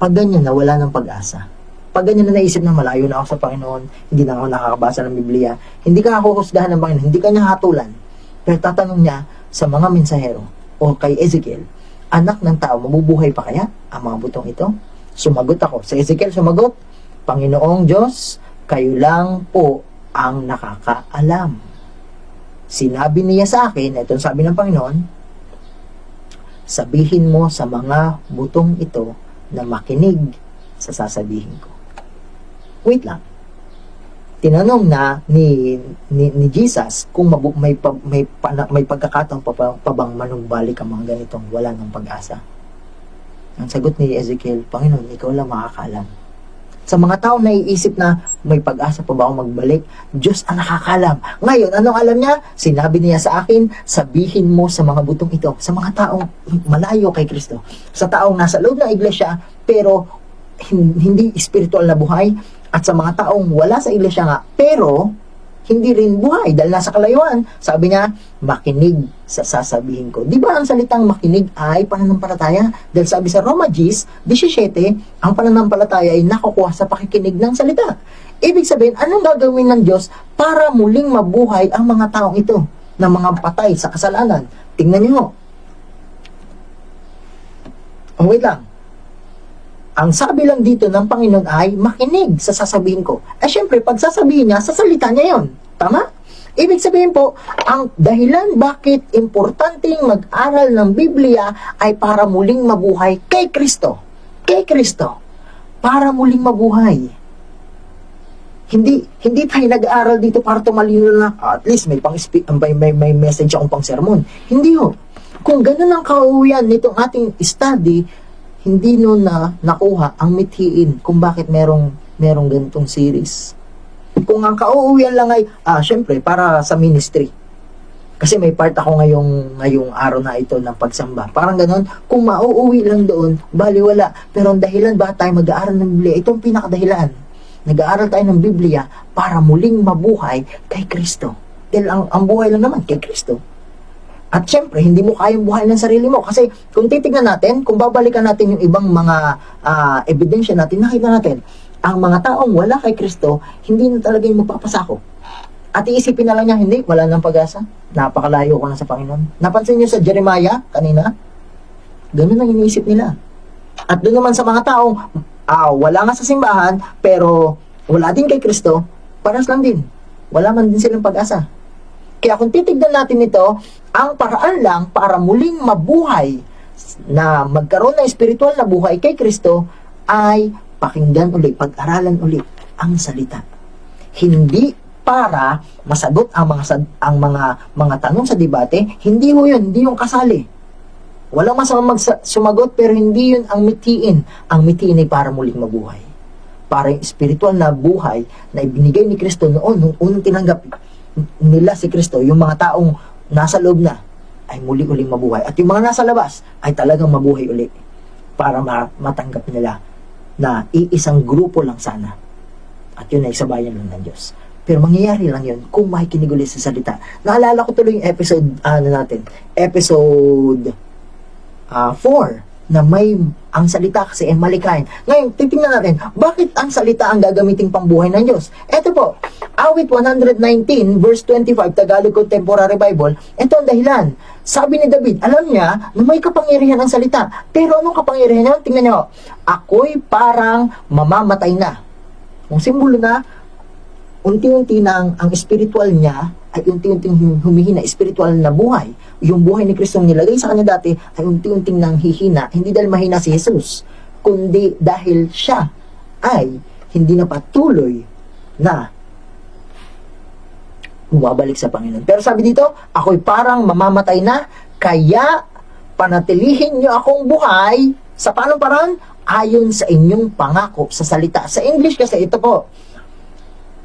Pag ganyan na wala ng pag-asa, pag ganyan na naisip na malayo na ako sa Panginoon, hindi na ako nakakabasa ng Biblia, hindi ka huhusgahan ng Panginoon, hindi ka niya hatulan, pero tatanong niya sa mga mensahero o kay Ezekiel, anak ng tao, mabubuhay pa kaya ang mga butong ito? Sumagot ako. Sa Ezekiel sumagot, Panginoong Diyos, kayo lang po ang nakakaalam. Sinabi niya sa akin, itong sabi ng Panginoon, sabihin mo sa mga butong ito na makinig sa sasabihin ko. Wait lang. Tinanong na ni Jesus kung may pagkakataon pa bang manumbalik ang mga ganitong wala ng pag-asa. Ang sagot ni Ezekiel, Panginoon, ikaw lang makakaalam. Sa mga tao na iisip na may pag-asa pa ba ako magbalik, Diyos ang nakakalam. Ngayon, anong alam niya? Sinabi niya sa akin, sabihin mo sa mga butong ito, sa mga taong malayo kay Kristo, sa taong nasa loob ng iglesia, pero hindi spiritual na buhay, at sa mga taong wala sa iglesia nga, pero hindi rin buhay dahil nasa kalayuan. Sabi niya, makinig sa sasabihin ko. Di ba ang salitang makinig ay pananampalataya? Dahil sabi sa Roma 10:17, ang pananampalataya ay nakukuha sa pakikinig ng salita. Ibig sabihin, anong gagawin ng Diyos para muling mabuhay ang mga taong ito na mga patay sa kasalanan? Tingnan niyo. Oh, wait lang. Ang sabi lang dito ng Panginoon ay makinig sa sasabihin ko. Syempre, pag sasabihin niya, sa salita niya yon. Tama? Ibig sabihin po, ang dahilan bakit importanteng mag-aral ng Biblia ay para muling mabuhay kay Kristo. Kay Kristo. Para muling mabuhay. Hindi tayo nag-aaral dito para tumalino na, at least may message akong pang sermon. Hindi ho. Kung ganun ang kauwian nitong ating study, hindi nun na nakuha ang mithiin kung bakit merong ganitong series. Kung ang kauuwian lang ay, syempre, para sa ministry. Kasi may part ako ngayong araw na ito ng pagsamba. Parang ganon, kung mauuwi lang doon, baliwala. Pero ang dahilan ba tayo mag-aaral ng Biblia? Ito ang pinakadahilan. Nag-aaral tayo ng Biblia para muling mabuhay kay Kristo. Dahil ang buhay lang naman kay Kristo. At syempre, hindi mo kayang buhay ng sarili mo. Kasi kung titignan natin, kung babalikan natin yung ibang mga ebidensya natin, nakita natin, ang mga taong wala kay Kristo, hindi na talaga yung magpapasako. At iisipin na lang niya, hindi, wala nang pag-asa. Napakalayo ko na sa Panginoon. Napansin niyo sa Jeremiah kanina? Ganun ang iniisip nila. At doon naman sa mga taong wala nga sa simbahan, pero wala din kay Kristo, paras lang din. Wala man din silang pag-asa. Kaya kung titignan natin ito, ang paraan lang para muling mabuhay na magkaroon ng espiritual na buhay kay Kristo ay pakinggan ulit, pag-aralan ulit ang salita. Hindi para masagot ang mga tanong sa debate, hindi ho yun, hindi yung kasali. Walang masama sumagot, pero hindi yun ang mithiin. Ang mithiin ay para muling mabuhay. Para yung espiritual na buhay na ibinigay ni Kristo noon, nung unang tinanggap nila si Kristo, yung mga taong nasa loob na, ay muli-uling mabuhay. At yung mga nasa labas, ay talagang mabuhay uli. Para matanggap nila na iisang grupo lang sana. At yun ay sabayan lang ng Diyos. Pero mangyayari lang yun kung makikinig ulit sa salita. Naalala ko tuloy yung episode 4, na may ang salita kasi ay malikain. Ngayon, titingnan natin, bakit ang salita ang gagamiting pambuhay ng Diyos? Ito po, Awit 119, verse 25, Tagalog Contemporary Bible, ito ang dahilan. Sabi ni David, alam niya na may kapangyarihan ang salita. Pero anong kapangyarihan niya? Tingnan niyo, ako'y parang mamamatay na. Kung simbolo na, unti-unti na ang spiritual niya ay unti-unting humihina, spiritual na buhay. Yung buhay ni Kristo nilagay sa kanya dati ay unti-unting nang hihina, hindi dahil mahina si Jesus, kundi dahil siya ay hindi na patuloy na bumabalik sa Panginoon. Pero sabi dito, ako'y parang mamamatay na, kaya panatilihin niyo akong buhay sa paanong paraan? Ayon sa inyong pangako sa salita. Sa English kasi ito po,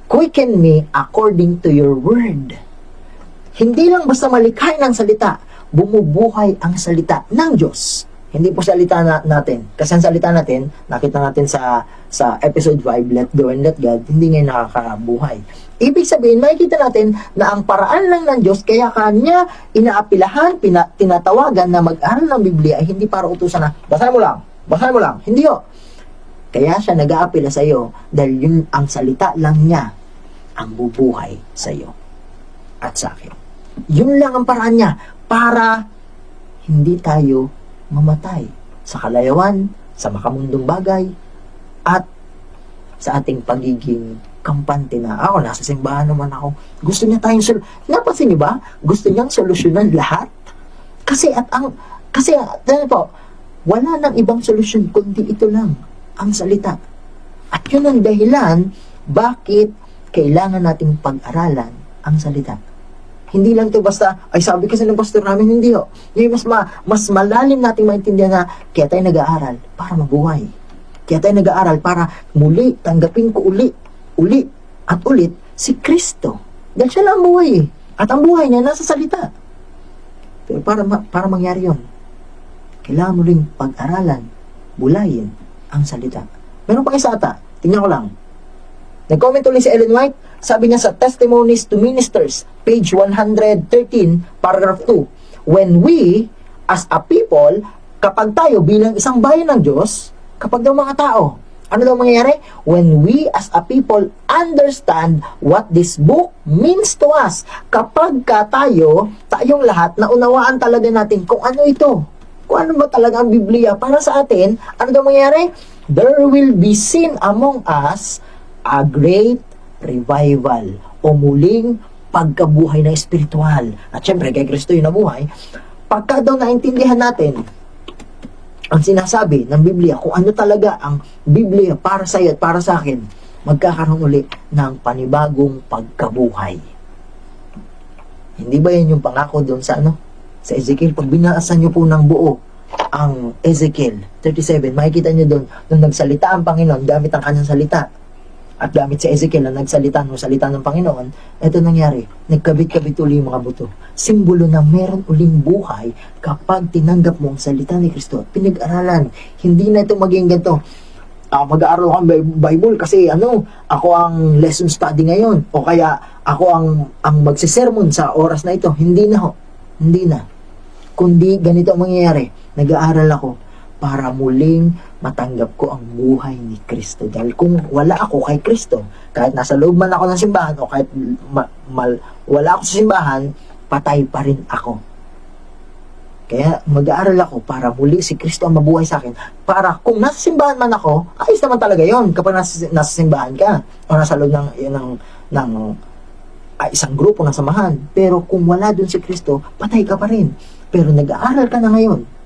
quicken me according to your word. Hindi lang basta malikhay ng salita, bumubuhay ang salita ng Diyos. Hindi po salita natin. Kasi ang salita natin, nakita natin sa episode 5, Let Go and Let God, hindi ngayon nakakabuhay. Ibig sabihin, makikita natin na ang paraan lang ng Diyos, kaya kanya inaapilahan, tinatawagan na mag-aral ng Biblia ay hindi para utusan na, basahin mo lang. Hindi ho. Kaya siya nag-aapila sa iyo dahil yun ang salita lang niya ang bubuhay sa iyo at sa akin. Yun lang ang paraan niya para hindi tayo mamatay sa kalayawan, sa makamundong bagay, at sa ating pagiging kampante na ako, nasa simbahan naman ako. Gusto niya tayong napansin niyo ba? Gusto niyang solusyonan lahat. Kasi wala nang ibang solusyon kundi ito lang, ang salita. At yun ang dahilan bakit kailangan nating pag-aralan ang salita. Hindi lang ito basta, ay sabi kasi ng pastor namin, hindi ho. Yung mas malalim nating maintindihan na kaya tayo nag-aaral para mabuhay. Kaya tayo nag-aaral para muli tanggapin ko uli at ulit si Kristo. Dahil siya lang ang buhay eh. At ang buhay niya nasa salita. Pero para mangyari yon, kailangan mo ring pag-aralan, bulayin ang salita. Meron pang isa ata. Tingnan ko lang. Nag-comment ulit si Ellen White. Sabi niya sa Testimonies to Ministers, page 113, paragraph 2. When we, as a people, kapag tayo bilang isang bayan ng Diyos, kapag daw mga tao, ano daw mangyayari? When we as a people understand what this book means to us. Kapag tayong lahat, naunawaan talaga natin kung ano ito. Kung ano ba talaga ang Biblia para sa atin, ano daw mangyayari? There will be seen among us a great revival o muling pagkabuhay na espiritual. At syempre, kay Kristo yung nabuhay. Pagka daw naintindihan natin ang sinasabi ng Biblia, kung ano talaga ang Biblia para sa iyo at para sa akin, magkakaroon ulit ng panibagong pagkabuhay. Hindi ba yan yung pangako doon sa sa Ezekiel? Pag binaasan nyo po ng buo ang Ezekiel 37, makikita nyo doon, nung nagsalita ang Panginoon gamit ang kanyang salita, at gamit si Ezekiel na nagsalita ng Panginoon, ito nangyari, nagkabit-kabit uli yung mga buto. Simbolo na meron uling buhay kapag tinanggap mo ang salita ni Kristo at pinag-aralan. Hindi na ito maging ganito. Mag-aaral ako ng Bible kasi ako ang lesson study ngayon, o kaya ako ang magsisermon sa oras na ito. Hindi na ho. Hindi na. Kundi ganito ang mangyayari. Nag-aaral ako para muling matanggap ko ang buhay ni Kristo. Dahil kung wala ako kay Kristo, kahit nasa loob man ako ng simbahan o kahit wala ako sa simbahan, patay pa rin ako. Kaya mag-aaral ako para muli si Kristo ang mabuhay sa akin. Para kung nasa simbahan man ako, ayos naman talaga yon kapag nasa simbahan ka o nasa loob ng isang grupo ng samahan. Pero kung wala dun si Kristo, patay ka pa rin. Pero nag-aaral ka na ngayon.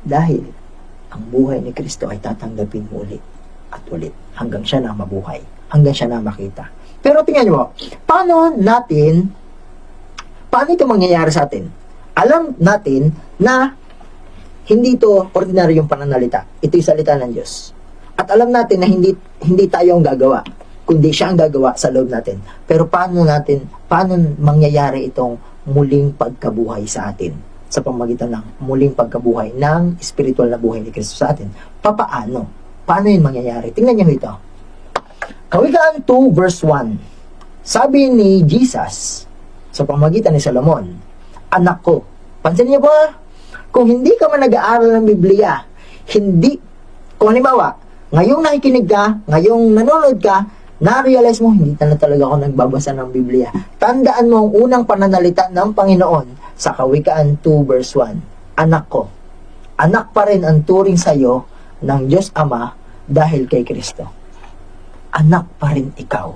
Dahil ang buhay ni Kristo ay tatanggapin mo ulit at ulit hanggang siya na mabuhay, hanggang siya na makita. Pero tingnan nyo, paano ito mangyayari sa atin? Alam natin na hindi ito ordinaryong pananalita. Ito yung salita ng Diyos. At alam natin na hindi tayo ang gagawa, kundi siya ang gagawa sa loob natin. Pero paano mangyayari itong muling pagkabuhay sa atin? Sa pamamagitan ng muling pagkabuhay ng spiritual na buhay ni Kristo sa atin. Paano? Paano yun mangyayari? Tingnan niyo ito. Kawikaan 2 verse 1. Sabi ni Jesus sa pamamagitan ni Solomon, anak ko, pansin niyo ba? Kung hindi ka man nag-aaral ng Biblia, kung halimbawa, ngayong nakikinig ka, ngayong nanonood ka, na-realize mo, hindi na talaga ako nagbabasa ng Biblia. Tandaan mo ang unang pananalita ng Panginoon sa Kawikaan 2 verse 1. Anak ko, anak pa rin ang turing sa iyo ng Diyos Ama dahil kay Kristo. Anak pa rin ikaw.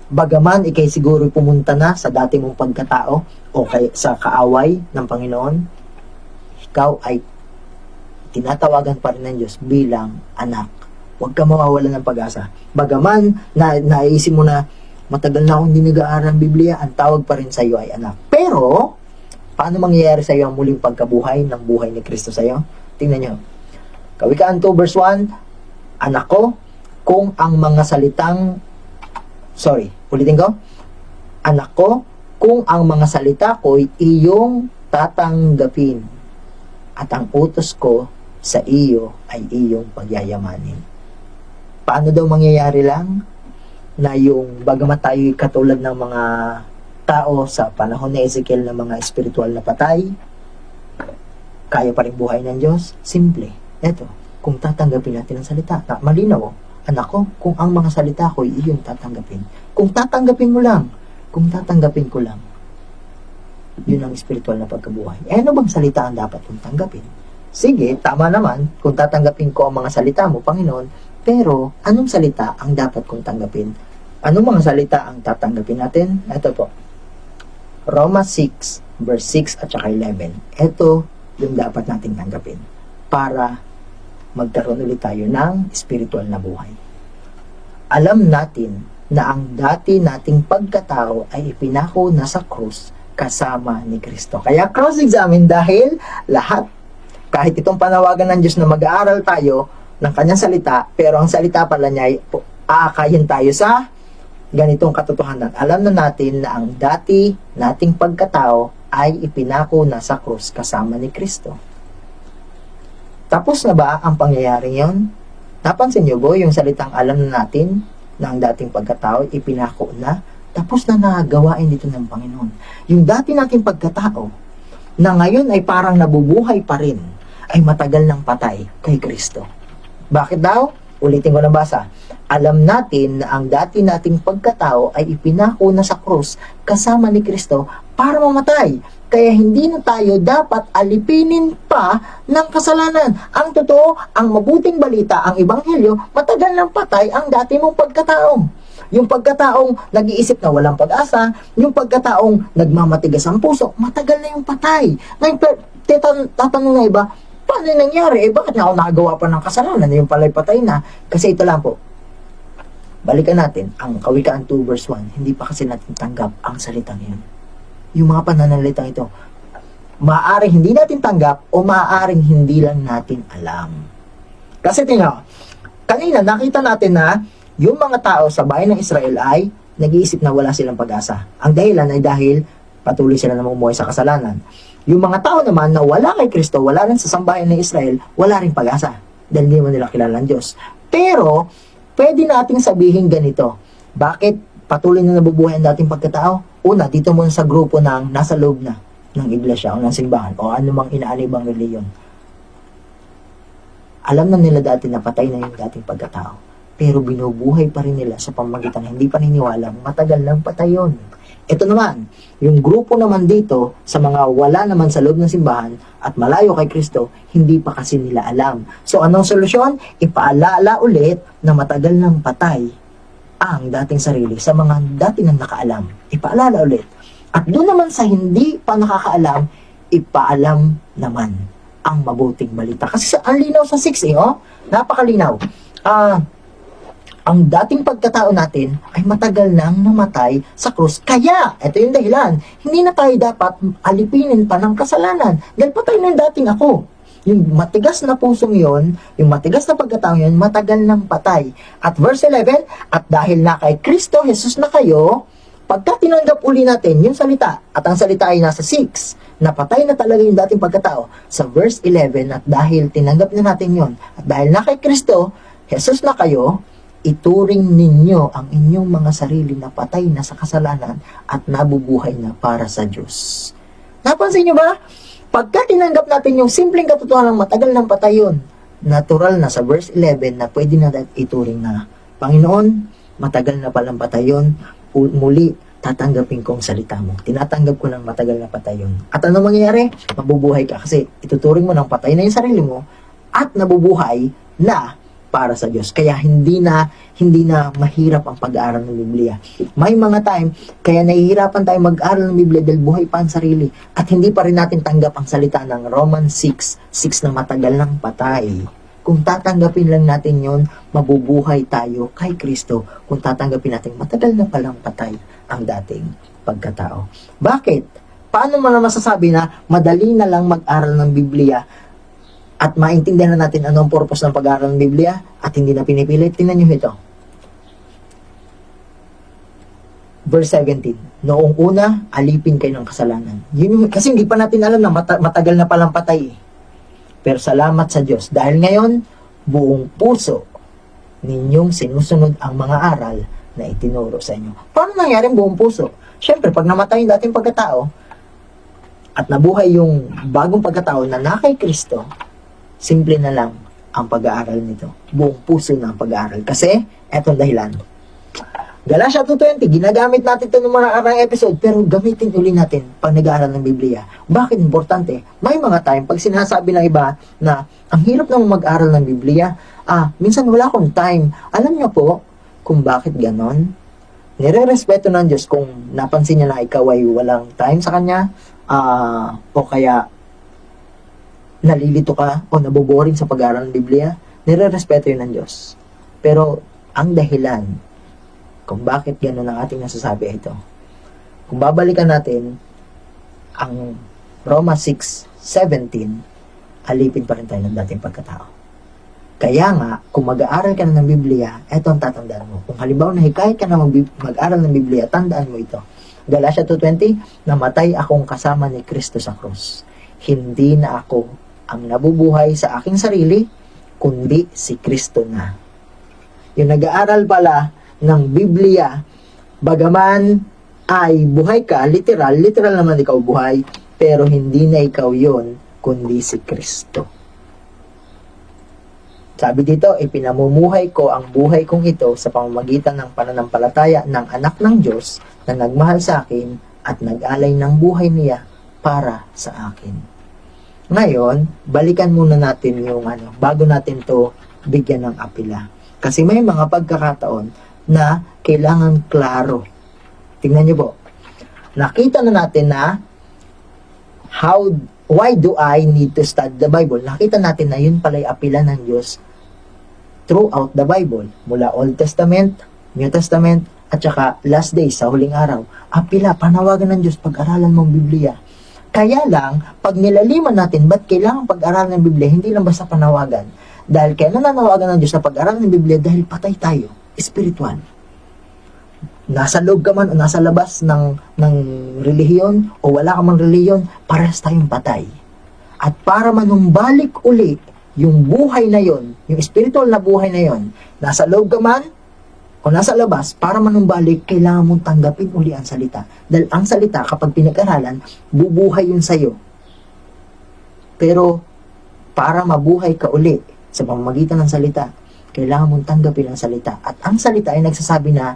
Bagaman ikay siguro pumunta na sa dati mong pagkatao o sa kaaway ng Panginoon, ikaw ay tinatawagan pa rin ng Diyos bilang anak. Huwag ka mawawalan ng pag-asa. Bagaman naisip mo na matagal na akong hindi nag-aaral ng Biblia, ang tawag pa rin sa iyo ay anak. Pero, paano mangyayari sa iyo ang muling pagkabuhay ng buhay ni Kristo sa iyo? Tingnan nyo. Kawikaan 2 verse 1, anak ko, kung ang mga salitang, ulitin ko, anak ko, kung ang mga salita ko'y iyong tatanggapin, at ang utos ko sa iyo ay iyong pagyayamanin. Paano daw mangyayari lang na yung bagamat tayo katulad ng mga tao sa panahon ni Ezekiel na mga espiritual na patay, kaya pa rin buhay ng Diyos? Simple. Eto, kung tatanggapin natin ang salita, malinaw, anak ko, kung ang mga salita ko iyong tatanggapin. Kung tatanggapin ko lang, yun ang espiritual na pagkabuhay. Ano bang salita ang dapat kong tanggapin? Sige, tama naman, kung tatanggapin ko ang mga salita mo, Panginoon, pero anong salita ang dapat kong tanggapin? Anong mga salita ang tatanggapin natin? Ito po. Romans 6, verse 6 at saka 11. Ito yung dapat nating tanggapin para magkaroon ulit tayo ng spiritual na buhay. Alam natin na ang dati nating pagkatao ay ipinako na sa krus kasama ni Kristo. Kaya cross-examine dahil kahit itong panawagan ng Diyos na mag-aaral tayo ng kanyang salita, pero ang salita pala niya ay aakayin tayo sa ganitong katotohanan. Alam na natin na ang dati nating pagkatao ay ipinako na sa krus kasama ni Kristo. Tapos na ba ang pangyayaring yon? Napansin niyo ba yung salitang alam na natin na ang dating pagkatao ipinako na? Tapos na nagawain dito ng Panginoon. Yung dati nating pagkatao na ngayon ay parang nabubuhay pa rin, ay matagal nang patay kay Kristo. Bakit daw? Ulitin ko na basa. Alam natin na ang dati nating pagkatao ay ipinako na sa krus kasama ni Kristo para mamatay. Kaya hindi na tayo dapat alipinin pa ng kasalanan. Ang totoo, ang mabuting balita, ang ebanghelyo, matagal nang patay ang dati mong pagkatao. Yung pagkataong nag-iisip na walang pag-asa, yung pagkataong nagmamatigas ang puso, matagal na yung patay. Ngayon, tatanong na iba, paano yung nangyari? Bakit na ako nakagawa pa ng kasalanan? Yung pala'y patay na. Kasi ito lang po, balikan natin ang Kawikaan 2 verse 1. Hindi pa kasi natin tanggap ang salitang yun. Yung mga pananalitang ito, maaaring hindi natin tanggap o maaaring hindi lang natin alam. Kasi tingnan, kanina nakita natin na yung mga tao sa bayan ng Israel ay nag-iisip na wala silang pag-asa. Ang dahilan ay dahil patuloy sila namumuhay sa kasalanan. Yung mga tao naman na wala kay Kristo, wala rin sa sambahayan ng Israel, wala rin pag-asa. Dahil hindi mo nila kilala ang Diyos. Pero, pwede nating sabihin ganito. Bakit patuloy na nabubuhay ang dating pagkatao? Una, dito muna sa grupo ng nasa loob na ng iglesia o ng simbahan o anumang inaanibang reliyon. Alam na nila dati na patay na yung dating pagkatao. Pero binubuhay pa rin nila sa pamagitan ng hindi paniniwalang matagal lang patay yun. Ito naman, yung grupo naman dito sa mga wala naman sa loob ng simbahan at malayo kay Kristo, hindi pa kasi nila alam. So anong solusyon? Ipaalala ulit na matagal nang patay ang dating sarili sa mga dati nang nakaalam. Ipaalala ulit. At doon naman sa hindi pa nakakaalam, ipaalam naman ang mabuting balita. Kasi ang linaw sa 6 napakalinaw. Ang dating pagkatao natin ay matagal nang namatay sa krus. Kaya, ito yung dahilan, hindi na tayo dapat alipinin pa ng kasalanan. Dahil patay na yung dating ako. Yung matigas na pusong yon, yung matigas na pagkatao yon, matagal nang patay. At verse 11, at dahil na kay Kristo Jesus na kayo, pagka tinanggap uli natin yung salita, at ang salita ay nasa 6, napatay na talaga yung dating pagkatao. Sa verse 11, at dahil tinanggap na natin yon, at dahil na kay Kristo, Jesus na kayo, ituring ninyo ang inyong mga sarili na patay na sa kasalanan at nabubuhay na para sa Diyos. Napansin nyo ba? Pagka tinanggap natin yung simpleng katotohanan ng matagal ng patay yun, natural na sa verse 11 na pwede na ituring na, Panginoon, matagal na palang patay yun, muli tatanggapin ko ang salita mo. Tinatanggap ko ng matagal na patay yun. At ano mangyayari? Mabubuhay ka kasi ituturing mo ng patay na yung sarili mo at nabubuhay na para sa Diyos. Kaya hindi na mahirap ang pag-aaral ng Biblia. May mga time, kaya nahihirapan tayo mag-aaral ng Biblia dahil buhay pa ang sarili. At hindi pa rin natin tanggap ang salita ng Romans 6 na matagal ng patay. Kung tatanggapin lang natin yon, mabubuhay tayo kay Kristo. Kung tatanggapin natin, matagal na palang patay ang dating pagkatao. Bakit? Paano mo na masasabi na madali na lang mag-aral ng Biblia at maintindihan na natin anong purpose ng pag-aaral ng Biblia at hindi na pinipilit? Tingnan nyo ito. Verse 17. Noong una, alipin kayo ng kasalanan. Kasi hindi pa natin alam na matagal na palang patay. Pero salamat sa Diyos. Dahil ngayon, buong puso ninyong sinusunod ang mga aral na itinuro sa inyo. Paano nangyari buong puso? Siyempre, pag namatay yung dating pagkatao at nabuhay yung bagong pagkatao na nakay Kristo, simple na lang ang pag-aaral nito. Buong puso na ang pag-aaral. Kasi, etong dahilan. Galatia 2:20, ginagamit natin ito ng mga karang episode, pero gamitin uli natin pag nag-aaral ng Biblia. Bakit importante? May mga time, pag sinasabi ng iba na ang hirap naman mag-aaral ng Biblia, minsan wala akong time. Alam niyo po kung bakit ganon? Nire-respeto ng Diyos kung napansin niya na ikaw ay walang time sa Kanya, o kaya nalilito ka o naboboring sa pag-aaral ng Biblia, nire-respeto yun ng Diyos. Pero, ang dahilan kung bakit gano'n ang ating nasasabi ito, kung babalikan natin ang Romans 6:17, alipin pa rin tayo ng dating pagkatao. Kaya nga, kung mag-aaral ka na ng Biblia, eto ang tatandaan mo. Kung halimbawa nahikayat ka na mag-aaral ng Biblia, tandaan mo ito. Galatia 2:20, namatay akong kasama ni Kristo sa krus. Hindi na ako ang nabubuhay sa aking sarili, kundi si Kristo na. Yung nag-aaral pala ng Biblia, bagaman ay buhay ka, literal naman ikaw buhay, pero hindi na ikaw yon, kundi si Kristo. Sabi dito, ipinamumuhay ko ang buhay kong ito sa pamamagitan ng pananampalataya ng anak ng Diyos na nagmahal sa akin at nag-alay ng buhay niya para sa akin. Ngayon, balikan muna natin yung bago natin to bigyan ng apila. Kasi may mga pagkakataon na kailangan klaro. Tingnan niyo po. Nakita na natin na why do I need to study the Bible? Nakita natin na yun pala'y apila ng Diyos throughout the Bible. Mula Old Testament, New Testament, at saka last days, sa huling araw. Apila, panawagan ng Diyos, pag-aralan mong Biblia. Kaya lang, pag nilaliman natin, ba't kailangan pag-aralan ng Biblia? Hindi lang basta panawagan. Dahil kaya nananawagan ng Diyos sa pag-aralan ng Biblia dahil patay tayo, spiritual. Nasa loob ka man o nasa labas ng relihiyon o wala ka mang relihiyon, parehas tayong patay. At para manumbalik uli yung buhay na yon, yung spiritual na buhay na yon, nasa loob ka man o nasa labas, para manumbalik, kailangan mong tanggapin uli ang salita. Dahil ang salita, kapag pinag-aralan, bubuhay yun sa'yo. Pero, para mabuhay ka uli sa pamamagitan ng salita, kailangan mong tanggapin ang salita. At ang salita ay nagsasabi na,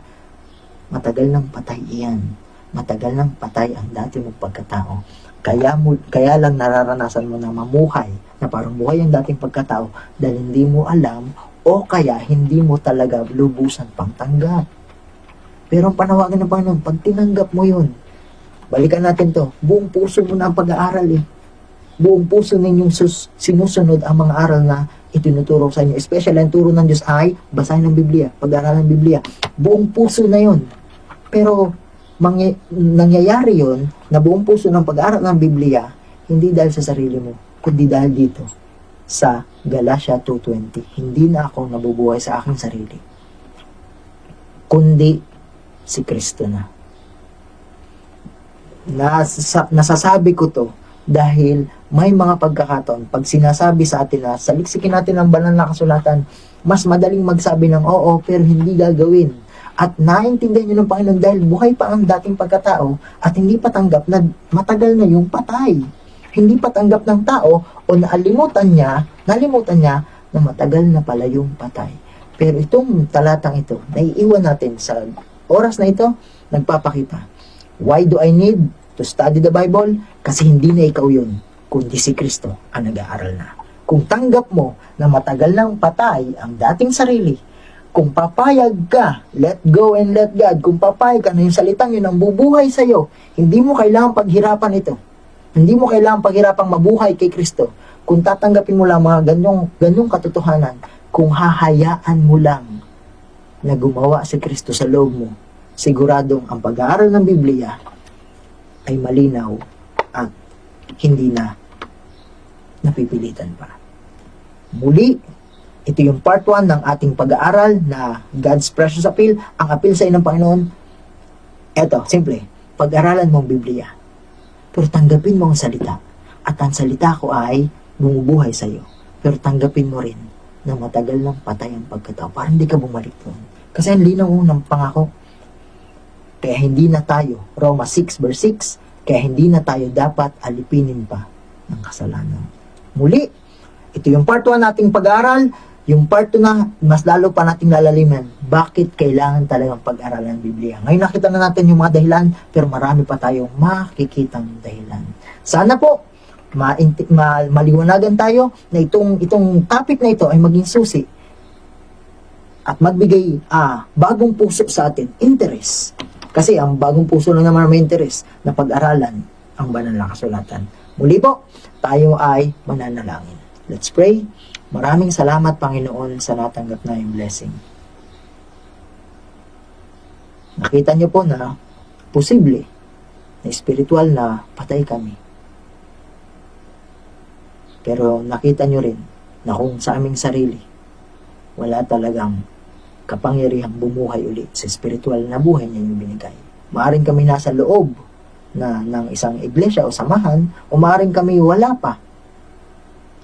matagal nang patay iyan. Matagal nang patay ang dati mong pagkatao. Kaya lang nararanasan mo na mamuhay, na parang buhay ang dating pagkatao, dahil hindi mo alam, o kaya hindi mo talaga lubusan pang tanggap. Pero ang panawagan ng Panginoon, pag tinanggap mo yun, balikan natin to, buong puso mo na ang pag-aaral Buong puso ninyong sinusunod ang mga aral na itinuturo sa inyo. Especially ang turo ng Diyos ay basahin ng Biblia, pag-aralan ng Biblia. Buong puso na yun. Pero nangyayari yun na buong puso ng pag-aaral ng Biblia, hindi dahil sa sarili mo, kundi dahil dito sa Galatia 2:20. Hindi na ako nabubuhay sa aking sarili, kundi si Kristo na. Nasasabi ko to dahil may mga pagkakataon, pag sinasabi sa atin na saliksikin natin ang banal na kasulatan, mas madaling magsabi ng oo, pero hindi gagawin. At naintindihan nyo ng Panginoon dahil buhay pa ang dating pagkatao at hindi pa tanggap na matagal na yung patay. Hindi pa tanggap ng tao o nalimutan niya na matagal na pala yung patay. Pero itong talatang ito, naiiwan natin sa oras na ito, nagpapakita. Why do I need to study the Bible? Kasi hindi na ikaw yun, kundi si Kristo ang nag-aaral na. Kung tanggap mo na matagal nang patay ang dating sarili, kung papayag ka, let go and let God, kung papayag ka na yung salitang yun ang bubuhay sa'yo, hindi mo kailangang paghirapan ito. Hindi mo kailangang paghirapang mabuhay kay Kristo. Kung tatanggapin mo lang mga ganyong katotohanan, kung hahayaan mo lang na gumawa si Kristo sa loob mo, siguradong ang pag-aaral ng Biblia ay malinaw at hindi na napipilitan pa. Muli, ito yung part 1 ng ating pag-aaral na God's Precious Appeal. Ang appeal sa inyo ng Panginoon, eto, simple, pag-aralan mo ang Biblia. Pero tanggapin mo ang salita. At ang salita ko ay bumubuhay sa iyo. Pero tanggapin mo rin na matagal ng patay ang pagkatao para hindi ka bumalik doon. Kasi ang linaw ng pangako. Kaya hindi na tayo, Roma 6 verse 6, kaya hindi na tayo dapat alipinin pa ng kasalanan. Muli, ito yung part 1 nating pag-aaral. Yung part 2 na, mas lalo pa nating lalaliman, bakit kailangan talagang pag-aralan ng Biblia. Ngayon nakita na natin yung mga dahilan, pero marami pa tayong makikitang dahilan. Sana po, maliwanagan tayo na itong topic na ito ay maging susi at magbigay bagong puso sa atin, interest. Kasi ang bagong puso lang naman may interest na pag-aralan ang banal na kasulatan. Muli po, tayo ay mananalangin. Let's pray. Maraming salamat, Panginoon, sa natanggap na yung blessing. Nakita niyo po na posible na spiritual na patay kami. Pero nakita nyo rin na kung sa aming sarili, wala talagang kapangyarihang bumuhay ulit sa spiritual na buhay niya yung binigay. Maaring kami nasa loob ng isang iglesia o samahan, o maaring kami wala pa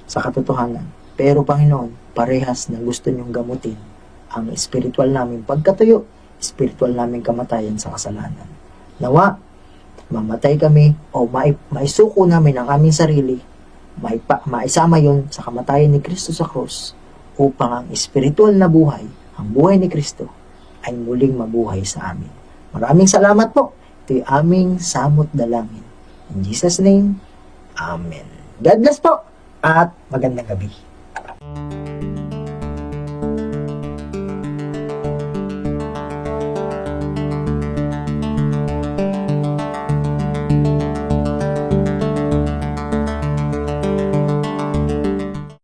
sa katotohanan. Pero Panginoon, parehas na gusto niyong gamutin ang spiritual naming pagkatuyo, spiritual naming kamatayan sa kasalanan. Nawa, mamatay kami o maisuko namin ang aming sarili, maisama yon sa kamatayan ni Kristo sa krus, upang ang spiritual na buhay, ang buhay ni Kristo, ay muling mabuhay sa amin. Maraming salamat po. Ito'y aming samot dalangin. In Jesus' name, Amen. God bless po at magandang gabi.